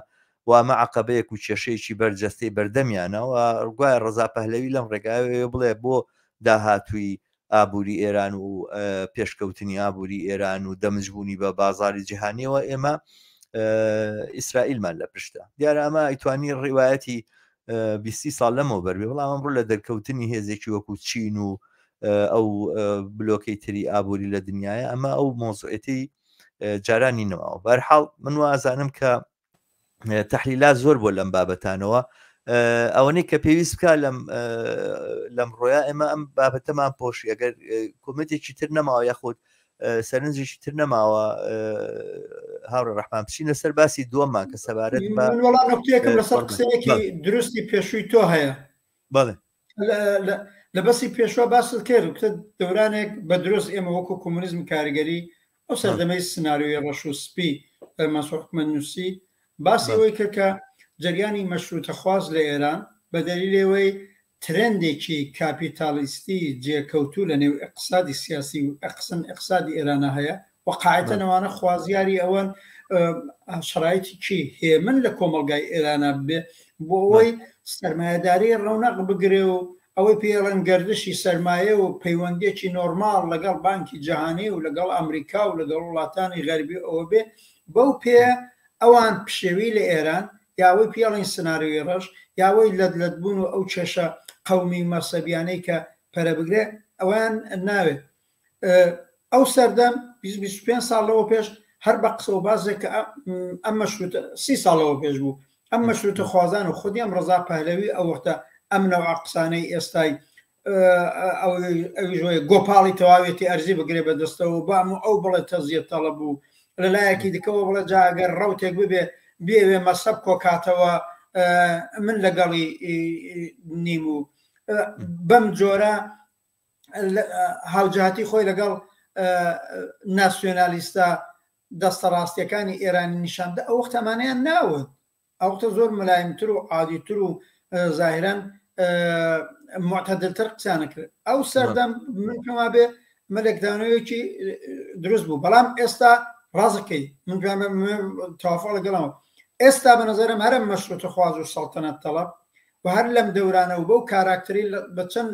وامە عقبەیەک و کێشەیەکی بەرجەستەی بەردەمیانەوە ڕگوای ڕەزا پەهلەوی لەم ڕێگاوێ بڵێ بۆ داهاتووی ئابووری ئێران و پێشکەوتنی ئابووری ئێران و دەمجبوونی بە بازاری جیهانیەوە ئێمە ئیسرائیلمان لە پشتە دیارە ئەمە ئەیتوانی ڕیوایەتی 20 ساڵ لەمەوە بەربێ بەڵام ئەمڕۆ لە دەرکەوتنی هێزێکی وەکو چین و ئەو بلۆکەی تری ئابووری لە دنیاە ئەمە ئەو مۆزوعەتی جارانی نەماوە. بەرحاڵ من وازانم کە تەحلیلات زۆر بۆ لەم بابەتانەوە ئەوەنەی کە پێویست بکە لەم ڕۆیە ئێمە ئەم بابەتەمان پۆشی ئەگەر کۆمەتێکی تر نەماوە یاخود سەرنجێکی تر نەماوە هاوڕێ ڕەحمان بچینە سەر باسی دووەممان کە سەبارەت بە وەڵام نوکتەیەکم لەسەر قسەیەکی دروستی پێشووی تۆ هەیە بەڵێ لە بەسی پێشوە باست کرد کە دەورانێک بە دروست ئێمە وەکو کۆمونیزم کاریگەری ئەو سەردەمەی سناریۆی ڕەش و سپی مەسوود حکومەت نووسی باسی ئەوەی کرد کە جریانی مەشروتەخواز لە ئێران بە دەلیلەوەی ترندێکی کاپیتالیستی جێکەوتوو لە نێو اقتصادی سیاسی و اقتصادی ئێرانە هەیە و قاعدەن ئەوانە خوازیاری ئەوەن شرایطی هێمن لە کۆمەلگای ئێرانە بێ بۆ ئەوەی سەرمایه‌داری ڕەونەق بگرێ و ئەوەی پێڵەن گەردشی سەرمایە و پەیوەندێکی نۆرمال لەگەڵ بانکی جیهانی و لەگەڵ ئەمریکا و لەگەڵ وڵاتانی غەربی ئەوە بێ بەو پێ ئەوان پشێوی لە ئێران یاوەی پیاڵین سناریۆی ڕەش یاوەی لەدبوون و ئەو چێشە قەومی مەسەبیانەی کە پەرەبگرێ ئەویان ناوێت. ئەو سەردەم 25 ساڵەوە پێش هەر بە قسە و بازێک کە ئەم مەشروتە 30 ساڵەوە پێش بوو ئەم مەشروتە خوازان و خودی ئەم ڕەزا پەهلەوی ئەو وەختە ئەم نەوع قسانەی ئێستای ئەوی گۆپاڵی تەواوێتی ئەرزی بگرێ بەدەستەوە بام و ئەو بڵێ تەزیەت تەڵە بوو لەلایەکی دیکەەوە بڵێ جاگەر ڕەوتێک ببێ بێوێ مەسەب کۆکاتەوە من لەگەڵی نیم و بەم جۆرە هاوجاتی خۆی لەگەڵ ناسیۆنالیستە دەستە ڕاستیەکانی ئێرانی نیشاندا ئەو وەختەمانیان ناوت ئەوختە زۆر ملایمتر و عادیتر و ظاهران معتەدلتر قسانە کرد ئەو سەردەم من پێما بێ مەلێکدانەوەیەکی دروست بوو بەڵام ئێستا ڕازەکەی من تەوافق لەگەڵەوە ئێستا بە نظرم هەرم مەشروتە خواز و سەڵتەنەت تەڵەب و هەر لەم دەورانە و بەو کاراکتەری بە چەند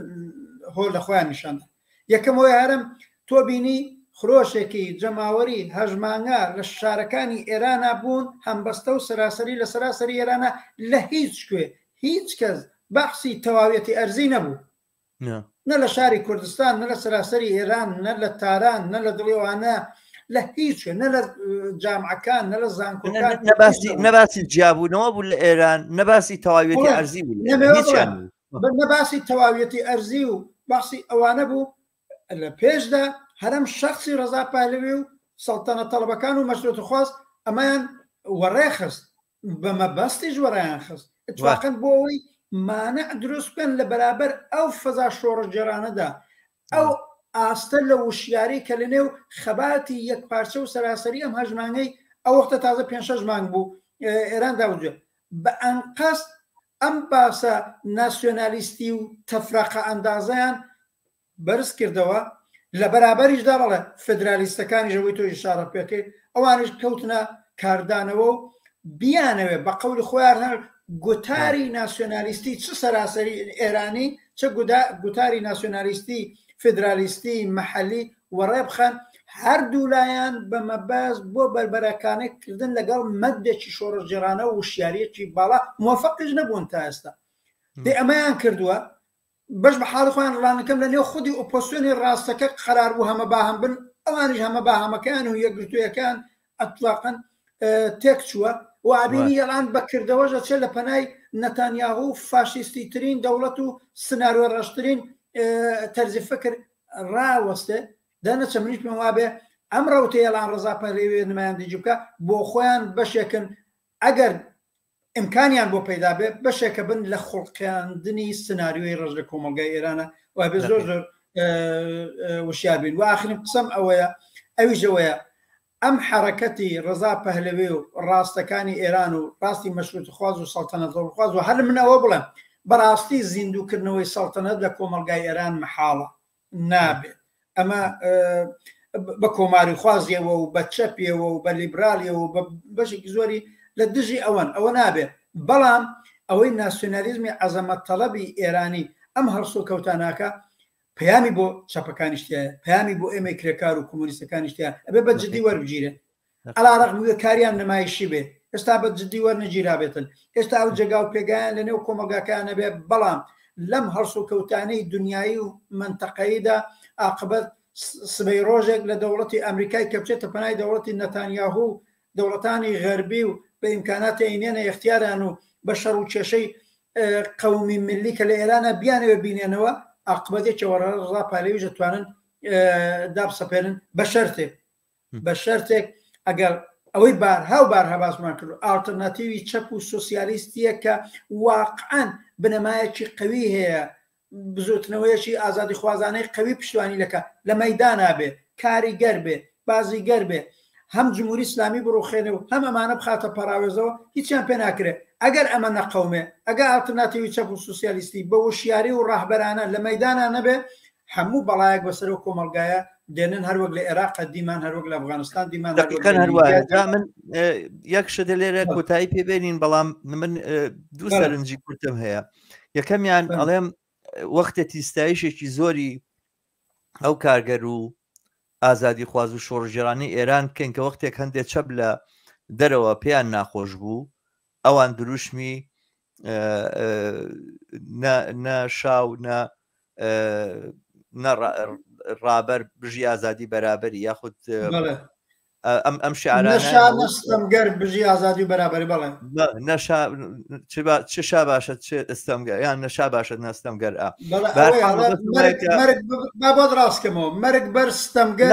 هۆل لە خۆیان نیشاندا یەکەمەوەی هەرم تۆ بینی خرۆشێکی جەماوەری هەژمانگە لە شارەکانی ئێرانە بوون هەمبەستە و سەراسەری لە سەراسەری ئێرانە لە هیچ کوێ هیچ کەس بەحسی تەواوێتی ئەرزی نەبوو نە لە شاری کوردستان نە لە سەراسەری ئێران نە لە تاران نە لە دڵێوانە لە هیچ نە لە جامعەکان نە لە زانکۆکان نەباسی جیابوونەوە بوو لە ئێران نەباسی تەواوێتی ئەرزی بوو نەباسی تەواوێتی ئەرزی و باسی ئەوانە بوو لە پێشدا هەرم شخصی ڕەزا پەهلەوی و سەڵتەنە تەڵەبەکان و مەشروتە خواز ئەمایان وەڕێ خست بە مەبەستیش وەڕیان خست اتفاقاً بۆ ئەوەی مانع دروست بکەن لە بەرابەر ئەو فەزا شۆڕەجێرانەدا ئەو ئاستە لە وشیاری کە لە نێو خەباتی یەک پارچە و سەراسەری ئەم هەژمانگەی ئەو وەختە تازە 5-6 مانگ بوو ئێراندا وجود بە ئەنقەست ئەم باسە ناسیۆنالیستی و تەفرەقە ئەندازەیان بەرز کردەوە لە بەرابەریشدا بەڵێ فدرالیستەکانی ژەوەی تۆ ئیشارە پێکەیت ئەوانش کەوتنە کاردانەوە و بیانەوێ بە قەولی خۆیان هەر گوتاری ناسیۆنالیستی چ سەراسەری ئێرانی چه گوتاری ناسیۆنالیستی فدرالیستی مەحەلی وەڕێ بخەن هەردوو لایەن بە مەبەز بۆ بەربەرەکانێک کردن لەگەڵ مەدێکی شۆڕەجێرانە و وشیارەتی باڵا موفقش نەبوون تا ئێستا دێ ئەمەیان کردووە بەش بە حاڵی خۆیان ڕانەکەم لە نێو خودی ئۆپۆسیۆنی ڕاستەکە قەرار بوو هەمە باهەم بن ئەوانش هەمە باهەمەکان و یەکگرتوویەکان ئەتواقەن تێک چووە و ئابینی یەڵان بەکردەوەژە چێ لە پەنای نەتانیاهو و فاشیستی ترین دەوڵەت و سناریۆ ڕەشترین تەرزی فکر ڕاوەستێ دەنەچە منیش پێم وابێ ئەم ڕەوتە یەڵان ڕەزا پەهلەوی نمایاندەجی بکە بۆ خۆیان بەشێکن ئەگەر ئیمکانیان بۆ پەیدا بێ بەشێکە بن لە خوڵقیاندنی سناریۆی ڕژ لە کۆمەلگای ئێرانە و بێ زۆر زۆر وشیار بین و ئاخرین قسەم ئەوەیە ئەویژەوەیە ئەم حرەکەتی ڕەزا پەهلەوی و ڕاستەکانی ئێران و ڕاستی مەشروتە خواز و سەڵتەنەت خواز و هەر منەوە بڵێم بەڕاستی زیندووکردنەوەی سەڵتەنەت لە کۆمەلگای ئێران مەحاڵە نابێت ئەمە بە کۆماری خوازیەوە و بە چەپیەوە و بە لیبرالیەوە و بە بەشێکی زۆری لە دژی ئەوەن ئەوە نابێت بەڵام ئەوەی ناسیۆنالیزمی عەزەمەت تەڵەبی ئێرانی ئەم هەرسوو کەوتاناکە پەیامی بۆ چەپەکانیشتیایە پەیامی بۆ ئێمە کرێکار و کۆمۆنیستەکانیشتیە ئەبێ بە جددی وەربگیرێت ئەلاڕەقمی کاریان نمایشی بێ ئێستا بە جددی وەرنەگیرابێتن ئێستا ئەو جێگا و پێگایان لە نێو کۆمەلگاکانە بێ بەڵام لەم هەرسوو کەوتانەی دنیایی و منتەقەیدا عاقبەت سبەی ڕۆژێک لە دەوڵەتی ئەمریکای کە بچێتە پەنای دەوڵەتی نەتانیاهوو دەوڵەتانی غەربی و بە ئیمکاناتی ئینێنە اختیاران و بە شەڕ و کێشەی قەومی ملی کە لە ئێرانە بیانەوە بینێنەوە عاقبەتێکەوە ڕا پالەویش دەتوانن دابسەپێنن بە شەرتێک ئەگەر ئەوەی بارها باسمان کرد ئالتەرناتیوی چەپ و سۆسیالیستیە کە واقعاً بنەمایەکی قوی هەیە بزوتنەوەیەکی ئازادی خوازانەی قوی پشتوانی لەکە لە مەیدانا بێ کاریگەر بێ بازیگەر بێ هەم جمهوری ئیسلامی بڕوخێنێ و هەم ئەمانە بخاتە پەراوێزەوە هیچیان پێ ناکرێت ئەگەر ئەمە نەقەومێ ئەگەر ئالتەرناتیوی چەپ و سوسیالیستی بە وشیاری و ڕاهبەرانە لە مەیدانا نەبێ هەموو بەڵایەک بەسەر و کۆمەلگایە دێنن هەروەک لە عێراق دیمان هەروەک لە ئەفغانستان دیمان هەروە من یەک شتە لێرە کۆتایی پێبێنین بەڵام من دوو سەرنجی کورتم هەیە یەکەمیان ئەڵێم وەختە تیستایشێکی زۆری ئەو کارگەر و ئازادی خواز و شۆڕژێرانی ئێران بکەین کە وەختێک هەندێک چەپ لە دەرەوە پێیان ناخۆش بوو ئەوان دروشمی نەشاو ڕابەر بژی ئازادی بەرابەری یاخود ئەم شعرانەستەمگەر بژی ئازادی و بەرابەری بەڵێ چشا باشە ئەستەمگەر یان نەشا باشە نەستەمگەر بابەت ڕاستکەمەوە مەرگ بەر ستەمگەر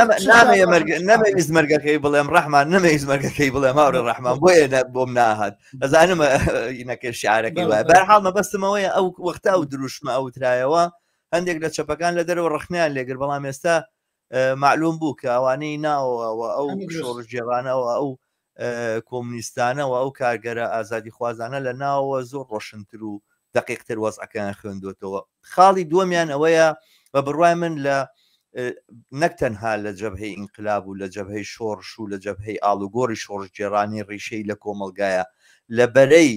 نەمەویست مەرگەکەی بڵێم ڕەحمان نەمەویست مەرگەکەی بڵێم هاوڕێ ڕەحمان بۆیە بۆم ناهات ئەزانم نەکرد شعارەکەی وایە بەرحاڵ مەبەستمەوەیە ئەو وەختە ئەو دروشمە ئەو ترایەوە هەندێک لە چەپەکان لە دەرەوە ڕخنیان لێگر بەڵام ئێستا معلوم بوو کە ئەوانەی ناوەوە ئەو شۆڕژێوانەوە ئەو کۆمونیستانەوە ئەو کارگەرە ئازادی خوازانە لە ناوەوە زۆر ڕۆشنتر و دقیقتر وەزعەکان خوێندوێتەوە خاڵی دووەمیان ئەوەیە بە بڕوای من لە نەک تەنها لە جەبهەی ئینقلاب و لە جەبهەی شۆڕش و لە جەبهەی ئاڵوگۆڕی شۆڕژگێڕانی ڕیشەی لە کۆمەلگایە لە بەرەی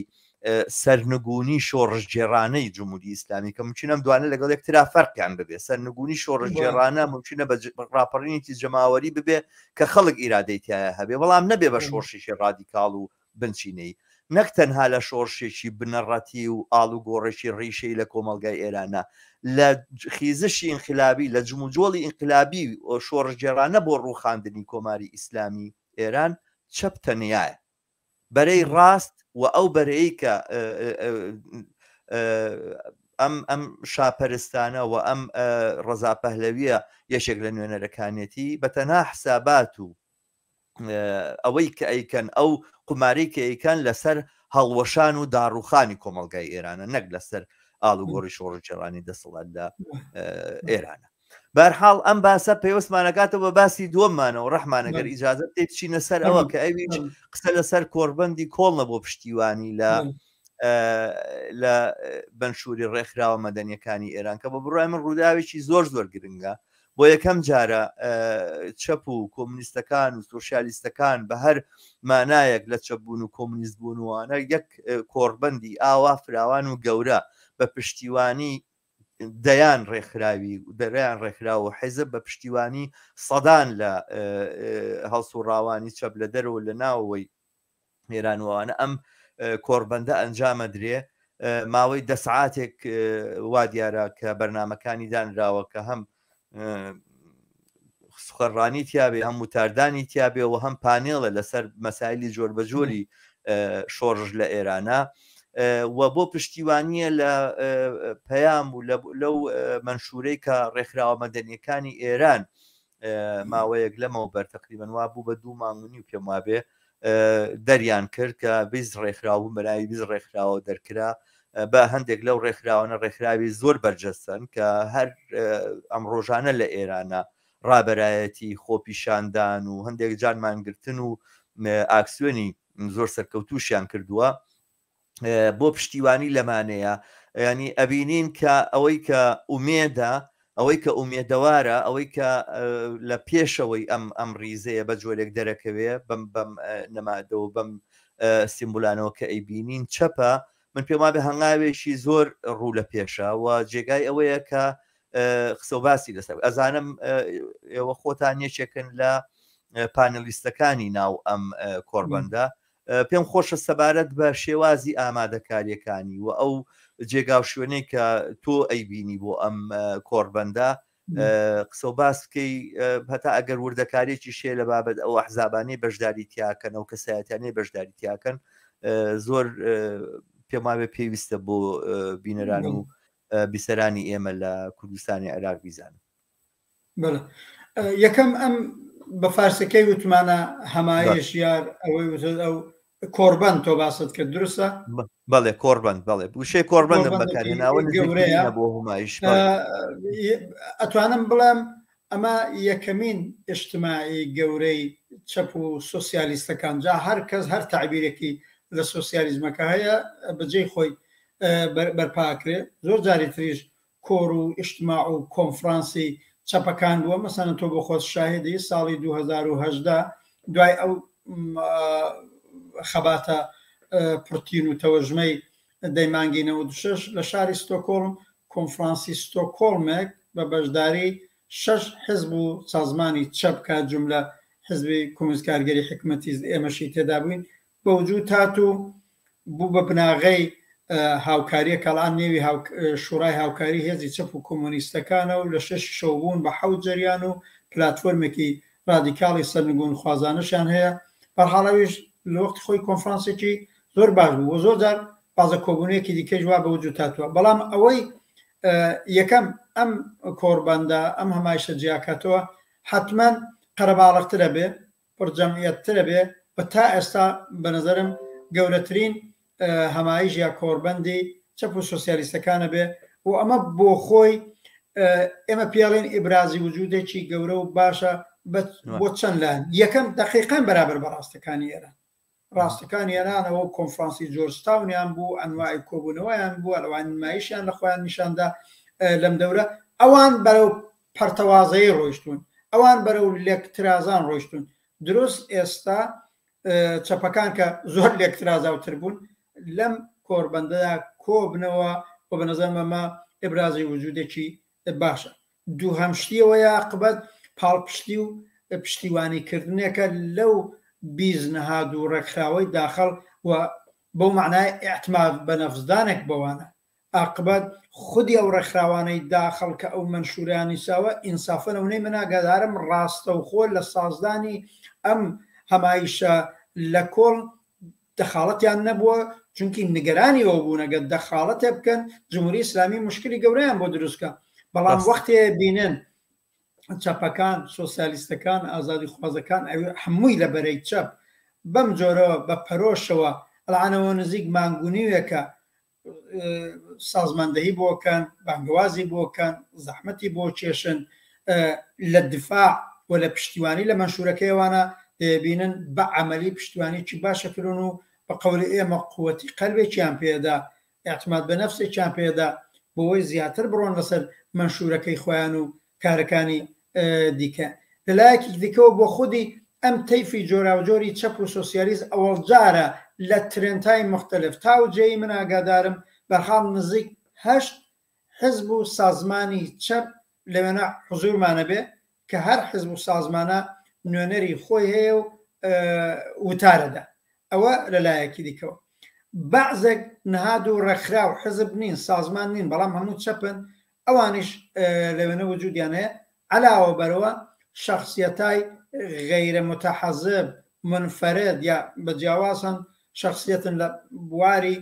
سەرنگونی شۆڕژگێڕانەی جمهوری ئیسلامی کە ممکنە دوانە لەگەڵ یەکترا فەرقیان ببێ سەرنگونی شۆڕژگێڕانە ممکنە بە ڕاپەڕینێکی جەماوەری ببێ کە خەڵک ئیرادەی تایە هەبێ بەڵام نەبێ بە شۆڕشێکی ڕادیکاڵ و بنچینەی نەک تەنها لە شۆڕشێکی بنەڕەتی و ئاڵوگۆڕێکی ڕیشەی لە کۆمەلگای ئێرانە لە خیزشی ئینقلابی لە جموجۆڵی ئینقلابی شۆڕژگێڕانە بۆ ڕووخاندنی کۆماری ئیسلامی ئێران چەپ تەنیایە بەرەی ڕاست و ئەو بەرەیە کە ئەم شاپەرستانە و ئەم ڕەزا پەهلەویە یەشێک لە نوێنەرەکانێتی بە تەنها حسابات و ئەوەی کە ئەیکەن ئەو قمارەی کە ئەیکەن لەسەر هەڵوەشان و داڕوخانی کۆمەلگای ئێرانە نەک لەسەر ئاڵوگۆڕی شۆڕژگێڕانی دەسەڵات لە ئێرانە بەرحاڵ ئەم باسە پێوەستمانەکاتەوە بە باسی دووەمانەوە ڕەحمانەگەر ئیجازەت تێ بچینە سەر ئەوە کە ئەویش قسە لەسەر کۆربەندی کۆڵنە بۆ پشتیوانی لە بنشوری ڕێکخراوە مەدەنیەکانی ئێران کە بە بڕای من ڕووداوێکی زۆر گرنگە بۆ یەکەم جارە چەپ و کۆمونیستەکان و سۆشیالیستەکان بە هەر مانایەک لە چەپبوون و کۆمونیست بوونوانە یەک کۆربەندی ئاوا فراوان و گەورە بە پشتیوانی دەیان ڕێکخراوی دەریان ڕێکخراوە حیزب بە پشتیوانی سەدان لە هەڵسوڕاوانی چەپ لە دەرەوە لە ناوەوەی ئێرانوانە ئەم کۆربەندە ئەنجامە درێ ماوەی 10 ساعاتێک وا دیارە کە بەرنمەکانی دانراوە کە هەم سوخەڕانی تیاابێ هەم وتاردانی تیاابێەوە هەم پانێڵە لەسەر مەسایلی جۆر بەجۆری شۆڕژ لە ئێرانە و بۆ پشتیوانیە لە پەیام و لەو منشورەی کە ڕێکخراوە مەدەنیەکانی ئێران ماوەیەک لەمەوە بەرتەقریبەن وا بوو بە 2 مانگنی و پێم وابێ دەریان کرد کە بیست ڕێکخراو بەناوی بیست ڕێکخراوە دەرکرا بە هەندێک لەو ڕێکخراوانە ڕێکخراوی زۆر بەرجەستن کە هەر ئەم ڕۆژانە لە ئێرانە ڕابەرایەتی خۆپیشاندان و هەندێک جانمانگرتن و ئاکسیۆنی زۆر سەرکەوتوشیان کردووە بۆ پشتیوانی لەمانەیە ینی ئەبینین کە ئەوەی کە ئومێدە ئەوەی کە ئومێدەوارە ئەوەی کە لە پێشەوەی ئەم ڕیزەیە بە جۆرێک دەرەکەوێ بەم نەمادەوە بەم سیمبولانەوە کە ئەیبینین چەپە من پێم وابێ هەنگاوێکی زۆر ڕوو لە پێشە و جێگای ئەوەیە کە قسەوباسی لەسەر ئەزانم ئێوە خۆتان یەکێکن لە پانەلیستەکانی ناو ئەم کۆربەندە پێم خۆشە سەبارەت بە شێوازی ئامادەکاریەکانی و ئەو جێگا و شوێنەی کە تۆ ئەیبینی بۆ ئەم کۆربەندە قسە و باس بکەی هەتا ئەگەر وردەکارێکی شێ لە بابەت ئەو ئەحزابانەی بەشداری تیاکەن ئەو کەسایەتیانەی بەشداری تیاکەن زۆر پێماوێ پێویستە بۆ بینەران و بیسەرانی ئێمە لە کوردستانی عێراق بیزانن. یەکەم ئەم بە فارسەکەی وتمانە هەمایش یار ئەو کۆربەند تۆ باست کرد درستە؟ بەڵێ کۆربەند بەڵێ وشەی کۆربەندم بەکارهێناوە گەورەیە بۆ هەمایش. ئەتوانم بڵێم ئەمە یەکەمین ئیجتیماعی گەورەی چەپ و سۆسیالیستەکان جا هەر کەس هەر تعبیرێکی لە سۆسیالیزمەکە هەیە بەجێی خۆی بەرپاکرێت. زۆر جاری تریش کۆر و ئیجتیماع و کۆنفرانسی چەپەکان بووە مەسەن تۆ بۆ خۆت شاهدی ساڵی 2018 دوای ئەو خەباتە پرتین و تەوەژمەی دەیمانگی 96 لە شاری ستۆکۆڵم کۆنفرانسی ستۆکۆڵمێک بە بەشداری 6 حزب و سازمانی چەپ کات جملە حزبی کۆمیست کارگەری حکومەتی ئێمەشی تێدا بووین بەوجود هاتوو بوو بە بناغەی هاوکاریە کەڵان نێوی شوڕای هاوکاری هێزی چەپ و کۆمۆنیستەکانە و لە 6 شەو بوون بە 7 جەریان و پلاتفۆرمێکی رادیکاڵی سەرنگون خوازانشیان هەیە. بەرحاڵەویش لە وەختی خۆی کۆنفرانسێکی زۆر باش بوو و زۆر جار بازە کۆبوونەیەکی دیکەش وا بەوجود هاتووە. بەڵام ئەوەی یەکەم ئەم کۆربەندە ئەم هەمایشە جیاکاتەوە حتمما قەرەباڵغترە بێ پڕجەمعیەتترە بێ بە تا ئێستا بە نەزەرم گەورەترین هەمایش یا کۆربەندی چەپ و سۆسیالیستەکانە بێ و ئەمە بۆ خۆی ئێمە پیاڵێن ئیبرازی وجودێکی گەورە و باشە بۆ چەند لایەن. یەکەم دقیقاً بەرابەر بە ڕاستەکانی ئێران ڕاستەکانی ئێرانەوە کۆنفرانسی جۆرجتاونیان بوو ئەنواعی کۆبوونەوەیان بووە لەوان نمایشیان لە خۆیان نیشاندا لەم دەورە ئەوان بەرەو پەرتەوازەیە ڕۆیشتون ئەوان بەرەو لێکترازان ڕۆیشتون. دروست ئێستا چەپەکان کە زۆر لێکترازاوتر بوون لەم کۆربەندەدا کۆبنەوە و بە نەزەرم ئەمە ئیبرازی وجودێکی باشە. دووهەمشتیەوە یاقبەت پاڵپشتی و پشتیوانیکردنێکە لەو بیزنەهاد و ڕێکخراوەی داخل و بەو معنای ئیعتماد بە نەفزدانێک بەوانە عاقبەت خودی ئەو ڕێکخراوانەی داخل کە ئەو منشوریانی ساوە ئینسافە لەونەی من ئاگادارم ڕاستە و خۆ لە سازدانی ئەم هەمایشە لە کۆڵ دەخاڵەتیان نەبووە چونکی نیگەرانی ئەوە بوون ئەگەر دەخاڵەتێ بکەن جمهوری ئیسلامی مشکلی گەورەیان بۆ دروستکە. بەڵام وەختێ بینن چەپەکان سۆسیالیستەکان ئازادی خوازەکان هەمووی لە بەرەی چەپ بەم جۆرەوە بە پەرۆشەوە ئەڵانەوە نزیک مانگونیوێکە سازماندەهی بۆکەن بانگوازی بۆکەن زەحمەتی بۆ کێشن لە دفاع و لە پشتیوانی لە منشورەکەیوانە دەبینن بە عملی پشتیوانیی باشەکردن و بە قەولی ئێمە قووەتی قەلبێکیان پێدا ئاعتماد بە نەفسێکیان پێدا بۆەوەی زیاتر بڕۆن لەسەر منشورەکەی خۆیان و کارەکانی دیکە. لەلایەکی دیکەوە بۆ خودی ئەم تەیفی جۆراوجۆری چەپ و سۆسیالیست ئەوەڵ جارە لە ترێنتای مختلف تاوجێی من ئاگادارم بەرحاڵ نزیک 8 حزب و سازمانی چەپ لەوێنە حزورمانە بێ کە هەر حزب و سازمانە نوێنەری خۆی هەیە و وتارەدا. ئەوە لەلایەکی دیکەوە بەعزێک نەهاد و ڕێکخرا و حزب نین سازمان نین بەڵام هەموو چەپن ئەوانیش لەوێنە وجودیان هەیە علاوە بەرەوە شخصیەتای غەیرە متەحەزب منفەرد یا بەجیاوازن شخصیەتن لە بواری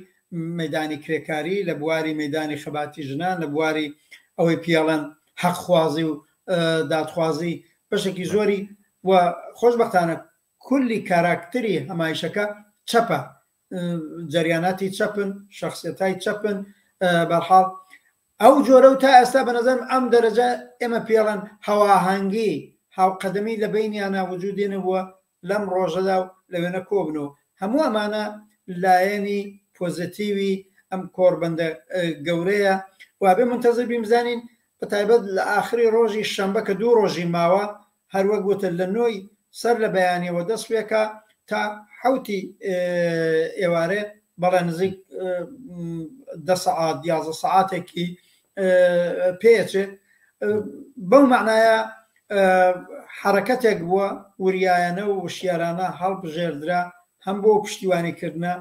مەیدانی کرێکاری لە بواری مەیدانی خەباتی ژنان لە بواری ئەوەی پیاڵەن حەقخوازی و دادخوازی بەشێکی زۆری و خۆشبەختانە کولی کاراکتری هەمایشەکە چەپە جەریاناتی چەپن شخصیەتای چەپن بەرحاڵ ئەو جۆرە و تا ئێستا بە نەزەرم ئەم دەرەجە ئێمە پێڵەن هەواهەنگی هاوقەدەمی لە بینیانە وجودێنە بووە لەم ڕۆژەدا و لەوێنە کۆبنەوە هەموو ئەمانە لایەنی پۆزیتیوی ئەم کۆربەندە گەورەیە وابێ منتەزر بیمزانین بە تایبەت لە ئاخری ڕۆژی شەمبە کە 2 ڕۆژی ماوە هەروەک گوتە لە نۆی سەر لە بەیانیەوە دەست پێکە تا حوتی ئێوارێ بەڵێ نزیک 10 سەعات 11 سەعاتێکی پێچێ بەو معنایە حرەکەتێک بووە وریایانە و وشیارانە هەڵبژێردرا هەم بۆ پشتیوانیکردنە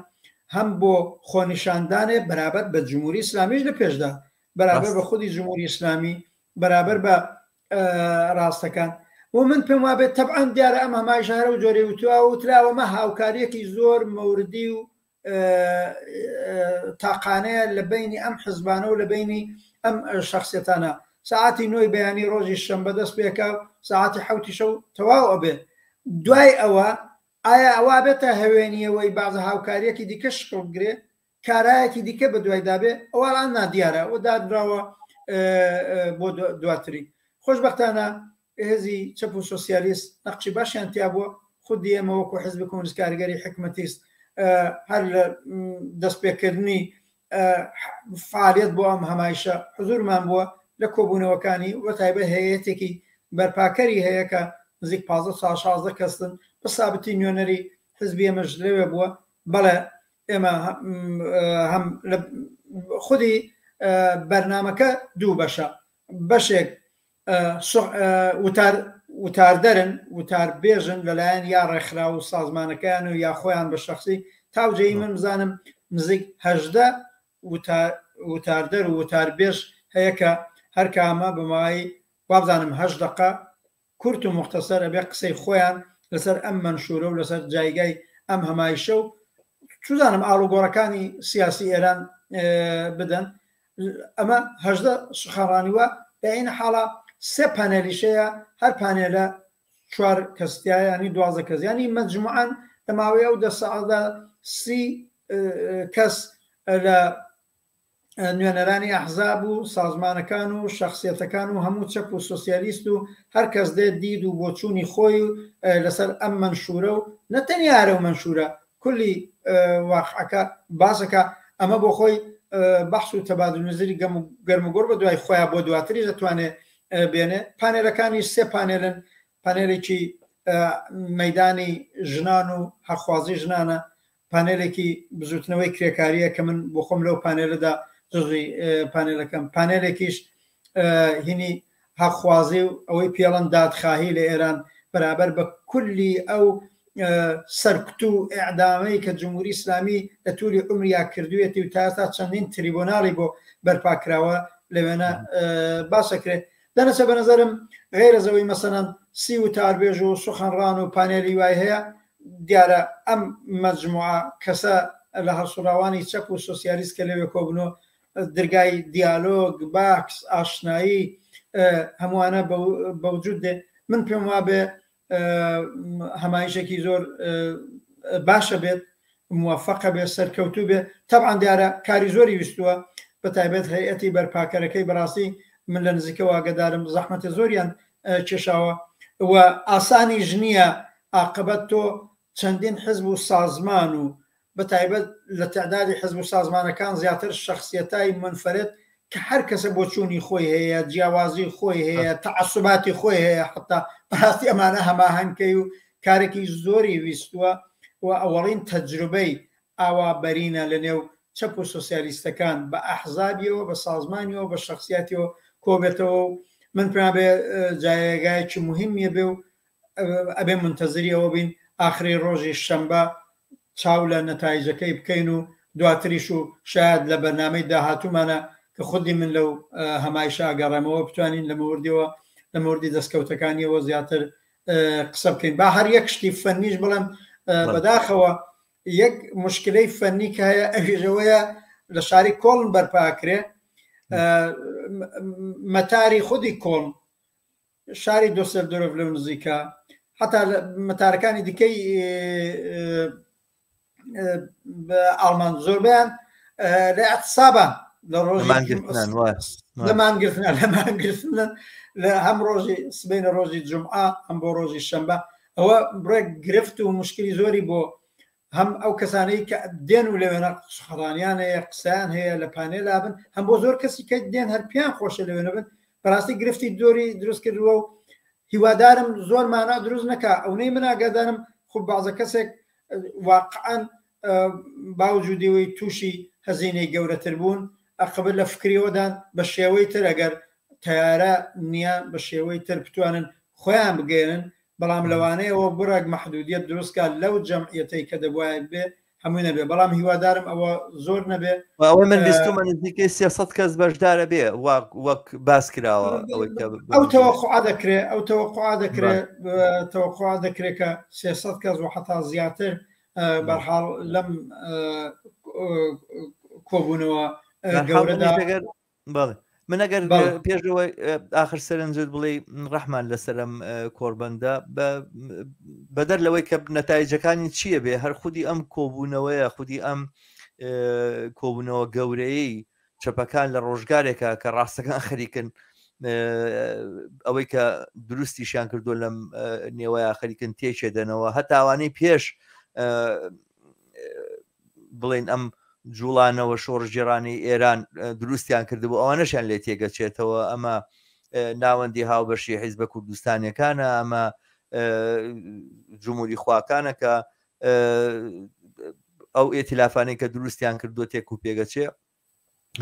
هەم بۆ خۆنیشاندانێ بەرابەر بە جمهوری ئیسلامیش لە پێشدا بەرابەر بە خودی جمهوری ئیسلامی بەرابەر بە ڕاستەکان و من پێم وابێت تەبعاً دیارە ئەم هەمای شارە و جۆرەی وتووە وتراوەمە هاوکاریەکی زۆر مەوردی و تاقانەیە لە بینی ئەم حزبانە و لە بینی ئەم شخصیەتانە ساعتی 9 بەیانی ڕۆژی شەمبە دەست پێکە ساعتی 7 شەو تەواو ئەبێ دوای ئەوە ئایا ئەوە بێتە هەوێنیەوەی بازە هاوکاریەکی دیکە شکڵ بگرێ کارایەکی دیکە بە دوایدابێ ئەوان نادیارە و دادراوە بۆ دواتری خۆشبەختانە هێزی چەپ و سۆسیالیست نەقشی باشیان تیا بووە خودی ئێمە وەکو حیزب کۆمونیست کارگەری حکومەتیست هەر لە دەستپێکردنی فعالیت بۆ ئەم هەمایشە حزورمان بووە لە کۆبوونەوەکانی وەتایبەت هەیەتێکی بەرپاکەری هەیە کە نزیک 15 کەسن بە سابتی نوێنەری حزبی ئێمەش لەوێ بووە بەڵێ ئێمە هەم خودی بەرنامەکە دوو بەشە بەشێک وتاردەرن وتاربێژن لەلایەن یا ڕێکخرا و سازمانەکەیان و یا خۆیان بە شخصی تاوجەی من بزانم نزیک 18 وتاردەر و وتاربێژ هەیە کە هەر کامە بەماوەی وابزانم 8 دقە کورت و مختصر ئەبێ قسەی خۆیان لەسەر ئەم منشورە و لەسەر جایگای ئەم هەمایشە و چزانم ئاڵوگۆڕەکانی سیاسی ئێران بدەن ئەمە 18 سخەڕانیوە بەعینە حاڵە 3 پانێلیشەیە هەر پانێلە 4 کەستیانی 12 کەسیانی مەجموعان لە ماوەی ئەو 10 ساڵدا 30 کەس لە نوێنەرانی ئەحزاب و سازمانەکان و شخصیەتەکان و هەموو چەپ و سۆسیالیست و هەر کەس دێت دید و بۆچوونی خۆی لەسەر ئەم منشورە و نەتەنیارە و منشورە کولی واقعەکە باسەکە ئەمە بۆ خۆی بەحث و تەبادل نظری گەرموگۆڕ بە دوای خۆیان بۆ دواتری دەتوانێت بێنێ پانێلەکانی 3 پانێلن پانێلێکی مەیدانی ژنان و هەرخوازی ژنانە پانێلێکی بزوتنەوەی کرێکاریە کە من بۆ خۆم لەو پانێلەدا جزئی پانێلەکەم پانێلێکیش هینی هەرخوازی و ئەوەی پێڵەن دادخواهی لە ئێران بەرابەر بە کولی ئەو سەرکوت و ئیعدامەی کە جمهوری ئیسلامی لە تووری عمریا کردوێتی و تا ئێستا چەندین تریبۆناڵی بۆ بەرپاکراوە لەوێنە باسەکرێت دەنەچە بە نەزەرم غێرەزەوەی مەسەنەن 30 وتاربێژ و سوخەنڕان و پانێلی وای هەیە دیارە ئەم مەجموعە کەسە لە هەڵسوڕاوانی چەپ و سۆسیالیست کە لەوێ کۆبنەوە دەرگای دیالۆگ باکس ئاشنایی هەمووانە بەوجود دێ من پێم وابێ هەمایشێکی زۆر باشە بێت موفقە بێت سەرکەوتوو بێت تەبعاً دیارە کاری زۆری ویستووە بە تایبەت هەیئەتی بەرپاکەرەکەی بەڕاستی من لە نزیکەوە ئاگدارم زەحمەتە زۆریان کێشاوە و ئاسانی ژنیە عاقبەت تۆ چەندین حزب و سازمان و بە تایبەت لە تعدادی حزب و سازمانەکان زیاتر شخصیەتای منفرد کە هەر کەسە بۆ چوونی خۆی هەیە جیاوازی خۆی هەیە تەعەسوباتی خۆی هەیە حتا بەڕاستی ئەمانە هەماهەنگکەی و کارێکی زۆری ویستووە و ئەوەڵین تەجروبەی ئاوا بەرینە لە نێو چەپ و سۆسیالیستەکان بە ئەحزابیەوە بە سازمانیەوە بە شخصیاتیەوە کۆبێتەوە و من پێم بێ جایگایەکی مهمیە بێ و ئەبێ منتەزریەوە بین ئاخری ڕۆژی شەمبە چاو لە نەتایجەکەی بکەین و دواتریش و شاید لە بەرنامەی داهاتوومانە کە خودی من لەو هەمایشە ئاگەڕێمەوە بتوانین لە موردی دەستکەوتەکانیەوە زیاتر قسە بکەین با هەر یەک شتی فەنیش بڵێم بەداخەوە یەک مشکلەی فەنی کە هەیە ئەویژەوەیە لە شاری کۆڵن بەرپاکرێ مەتاری خودی کۆڵن شاری دۆسەلدۆرف لەو نزیکە حتا مەتارەکانی دیکەی ئەڵمان زۆربیان لە ئەعتسابە لە لەمانگرتنە لە هەم ڕۆژی سبەینە ڕۆژی جومعە هەم بۆ ڕۆژی شەمبە ئەوە بڕێک گرفت و مشکلی زۆری بۆ هەم ئەو کەسانەی کە دێن و لەوێنە خەڕانیان هەیە قسەیان هەیە لە پانێلا بن هەم بۆ زۆر کەسی کە دێن هەر پیان خۆشە لەوێنە بن بەڕاستی گرفتی دۆری دروست کردووە و هیوادارم زۆر مانا دروست نەکا ئەوەی من ئاگادارم خب بەعزە کەسێک واقعاً باوجودیەوەی تووشی هەزینەی گەورەتر بوون ئەقبل لە فکریەوەدان بە شێوەی تر ئەگەر تیارە نییە بە شێوەی تر بتوانن خۆیان بگەێنن بەڵام لەوانەیەوە بڕێک مەحدودیت دروستکە لەو جەمعیەتەی کە دەبواە بێ هەمووی نەبێ بەڵام هیوادارم ئەوە زۆر نەبێ ئەوە من بیستمە نزیکەی 300 کەس بەشدارە بێ وەک باس کراوە ئەو تەوەقع دەکرێت ئەو تەوەقع دەکرێت کە 300 کەس و حتا زیاتر بەرحاڵ لەم کۆبوونەوە گەورەدا بەڵێ من ئەگەر پێشەوەی ئاخر سەرنجت بڵێ ڕەحمان لەسەرم کۆربەندە بەدەر لەوەی کە نەتایجەکانی چییە بێ هەر خودی ئەم کۆبوونەوەیە خودی ئەم کۆبوونەوە گەورەی چەپەکان لە ڕۆژگارێکە کە ڕاستەکان خەریکن ئەوەی کە دروستیشیان کردو لەم نێوەیە خەریکن تێکێ دەنەوە هەتاوانەی پێش بڵێن ئەم جوڵانەوە شۆڕژێرانی ئێران دروستیان کردبوو ئەوانەشیان لێ تێگەچێتەوە ئەمە ناوەندی هاوبەشی حیزبە کوردستانیەکانە ئەمە جمهوری خواکانە کە ئەو ئێتیلافانەی کە دروستیان کردو تێک و پێگەچێ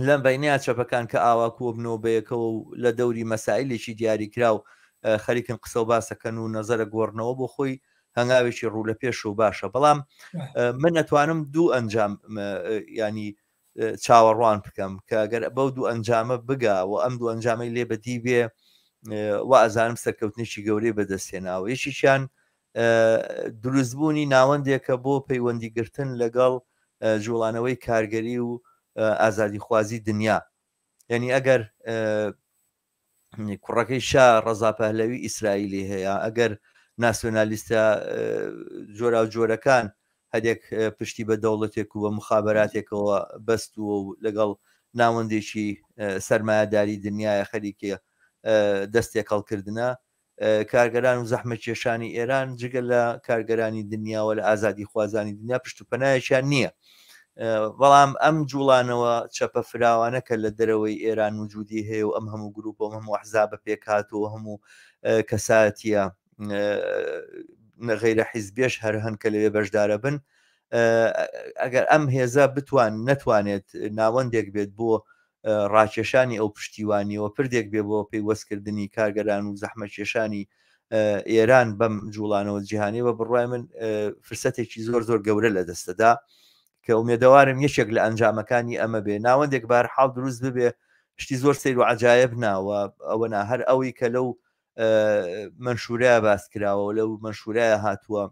لەم بەینەیە چەپەکان کە ئاوا کۆبنەوە بەیەکەوە و لە دەوری مەسائلێکی دیاریکرا و خەریکن قسە و باسەکەن و نەزەرە گۆڕنەوە بۆ خۆی هەنگاوێکی ڕوو لە پێش و باشە بەڵام من نەتوانم دوو ئەنجام ینی چاوەڕوان بکەم کە ئەگەر بەو دوو ئەنجامە بگا و ئەم دوو ئەنجامی لێ بەدی بێ و ئەزانم سەرکەوتنێکی گەورەی بەدەستێناوە یەکیشیان دروستبوونی ناوەندێکە بۆ پەیوەندیگرتن لەگەڵ جوڵانەوەی کارگەری و ئازادی خوازی دنیا یعنی ئەگەر کوڕەکەی شا ڕەزا پەهلەوی ئیسرائیلی هەیە ئەگەر ناسیۆنالیستە جۆرا و جۆرەکان هەدێک پشتی بە دەوڵەتێک و بە مخابراتێکەوە بەستووە و لەگەڵ ناوەندێکی سەرمایهداری دنیاە خەریکێ دەستێک هەڵکردنە کارگەران و زەحمە کێشانی ئێران جگە لە کارگەرانی دنیاوە لە ئازادی خوازانی دنیا پشت و پەنایەکیان نییە بەڵام ئەم جوڵانەوە چەپە فراوانە کە لە دەرەوەی ئێران وجودی هەیە و ئەم هەموو گروپ و هەموو حزابە پێکاتەوە هەموو کەساتیە غەیرە حیزبێش هەر هەن کە لەوێ بەشدارە بن ئەگەر ئەم هێزە نەتوانێت ناوەندێک بێت بۆ ڕاکێشانی ئەو پشتیوانیەوە پردێک بێ بۆ پێیوەستکردنی کارگەران و زەحمە کێشانی ئێران بەم جوڵانەوە جیهانی بە بڕای من فرسەتێکی زۆر زۆر گەورە لە دەستەدا کە ئومێدەوارم یەکێک لە ئەنجامەکانی ئەمە بێ ناوەندێک بارحاڵ دروست ببێ شتی زۆر سیر و عجایب ناوە ئەوە نا هەر ئەوەی کە لەو منشورەیە باس کراوە لەو منشورەیە هاتووە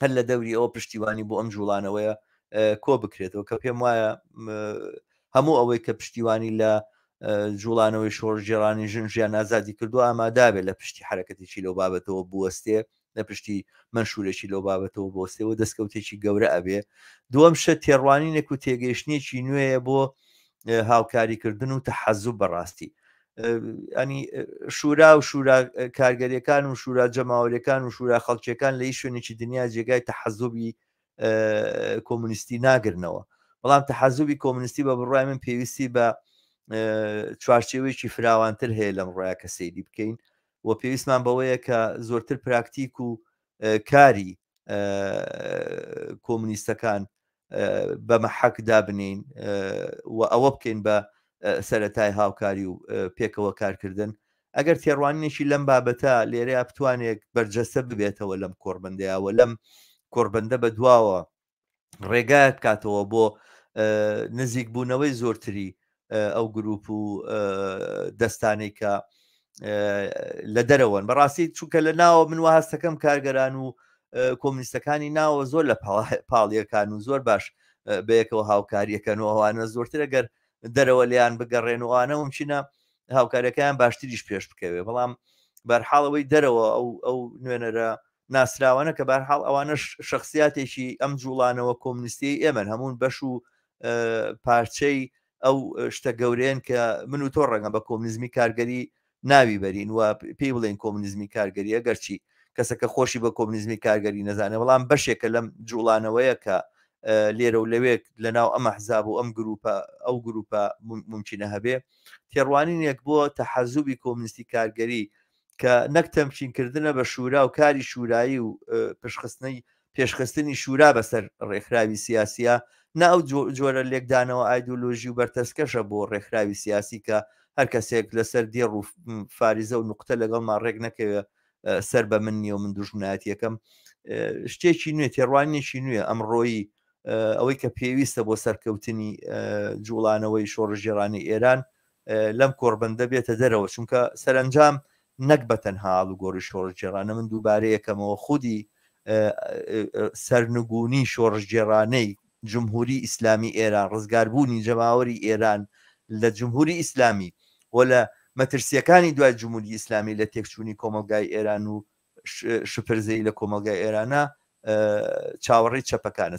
هەر لە دەوری ئەوە پشتیوانی بۆ ئەم جوڵانەوەیە کۆ بکرێتەوە کە پێم وایە هەموو ئەوەی کە پشتیوانی لە جوڵانەوەی شۆڕژێرانی ژیان ئازادی کردو ئامادابێت لە پشتی حرەکەتێکی لەو بابەتەوە بوەستێ لە پشتی منشورێکی لەو بابەتەوە بۆستەوە دەستکەوتێکی گەورە ئەبێ دووەم شە تێڕوانینێک و تێگەیشتنیێکی نوێیە بۆ هاوکاریکردن و تەحەزوب بەڕاستی ئەنی شورا و شورا کارگەریەکان و شورا جەماوەریەکان و شورا خەڵکیەکان لە هیچ شوێنێکی دنیا جێگای تەحەزوبی کۆمونیستی ناگرنەوە بەڵام تەحەزوبی کۆمونیستی بە بڕای من پێویستی بە چوارچێوەیەکی فراوانتر هەیە لەم ڕۆیە کە سەیری بکەین و پێویستمان بەوەیە کە زۆرتر پراکتیک و کاری کۆمونیستەکان بەمە حەق دابنین و ئەوە بکەین بە سەرەتای هاوکاری و پێکەوە کارکردن ئەگەر تێڕوانێکی لەم بابەتە لێرەیە بتوانێت بەرجەستە ببێتەوە لەم کۆربەندەیەوە لەم کۆربەندە بە دواوە ڕێگایەت کاتەوە بۆ نزیک بوونەوەی زۆرتری ئەو گروپ و دەستانەی کە لە دەرەوەن بەڕاستی چونکە لە ناوە من وا هەستەکەم کارگەران و کۆمونیستەکانی ناوە زۆر لە پاڵیەکان و زۆر باش بەیەکەوە هاوکاریەکەن و ئەوانە زۆرتر ئەگەر دەرەوە لیان بگەڕێنەوەوانە ومچینە هاوکاریەکان باشتریش پێش بکەوێ بەڵام بەرحاڵەوەی دەرەوە ئەو نوێنەرە ناسراوانە کە بەرحاڵ ئەوانە شخصیاتێکی ئەم جوڵانەوە کۆمونیستی ئێمن هەموون بەش و پارچەی ئەو شتە گەورەیەن کە من و تۆ ڕەنگە بە کۆمونیزمی کارگەری ناوی بەرین و پێی بڵێن کۆمونیزمی کارگەری ئەگەرچی کەسەکە خۆشی بە کۆمونیزمی کارگەری نەزانێ بەڵام بەشێکە لەم جوڵانەوەیە کە لێرە و لەوێک لەناو ئەم ئەحزاب و ئەم گروپە ئەو گروپە ممکنە هەبێ تێڕوانینێک بۆ تەحەزوبی کۆمونیستی کارگەری کە نەک تەمکینکردنە بە شورا و کاری شورایی و پێشخستنی شورا بەسەر ڕێکخراوی سیاسیە نا ئەو جۆرە لێکدانەوە ئایدۆلۆژی و بەرتەسکەشە بۆ ڕێکخراوی سیاسی کە هەر کەسێک لەسەر دێڕ و فاریزە و نوقتە لەگەڵمان ڕێک نەکەوێت سەر بە من نیە و من دوژمنایەت یەکەم شتێکی نوێ تێڕوانێکی نوێ ئەمڕۆیی ئەوەی کە پێویستە بۆ سەرکەوتنی جوڵانەوەی شۆڕژێڕانی ئێران لەم کۆڕبەندە بێتە دەرەوە، چونکە سەرنجام نەک بە تەنها و گۆڕی شۆڕژێڕانە من دووبارەیە یەکەمەوە خودی سەرنگونی شۆڕژێڕانەی جمهوری ئیسلامی ئێران، ڕزگاربوونی جەماوەری ئێران لە جمهوری ئیسلامی و لە مەترسیەکانی دوای جمهوری ئیسلامی لە تێکچوونی کۆمەلگای ئێران و شپرزەی لە کۆمەلگای ئێرانە چاوەڕێی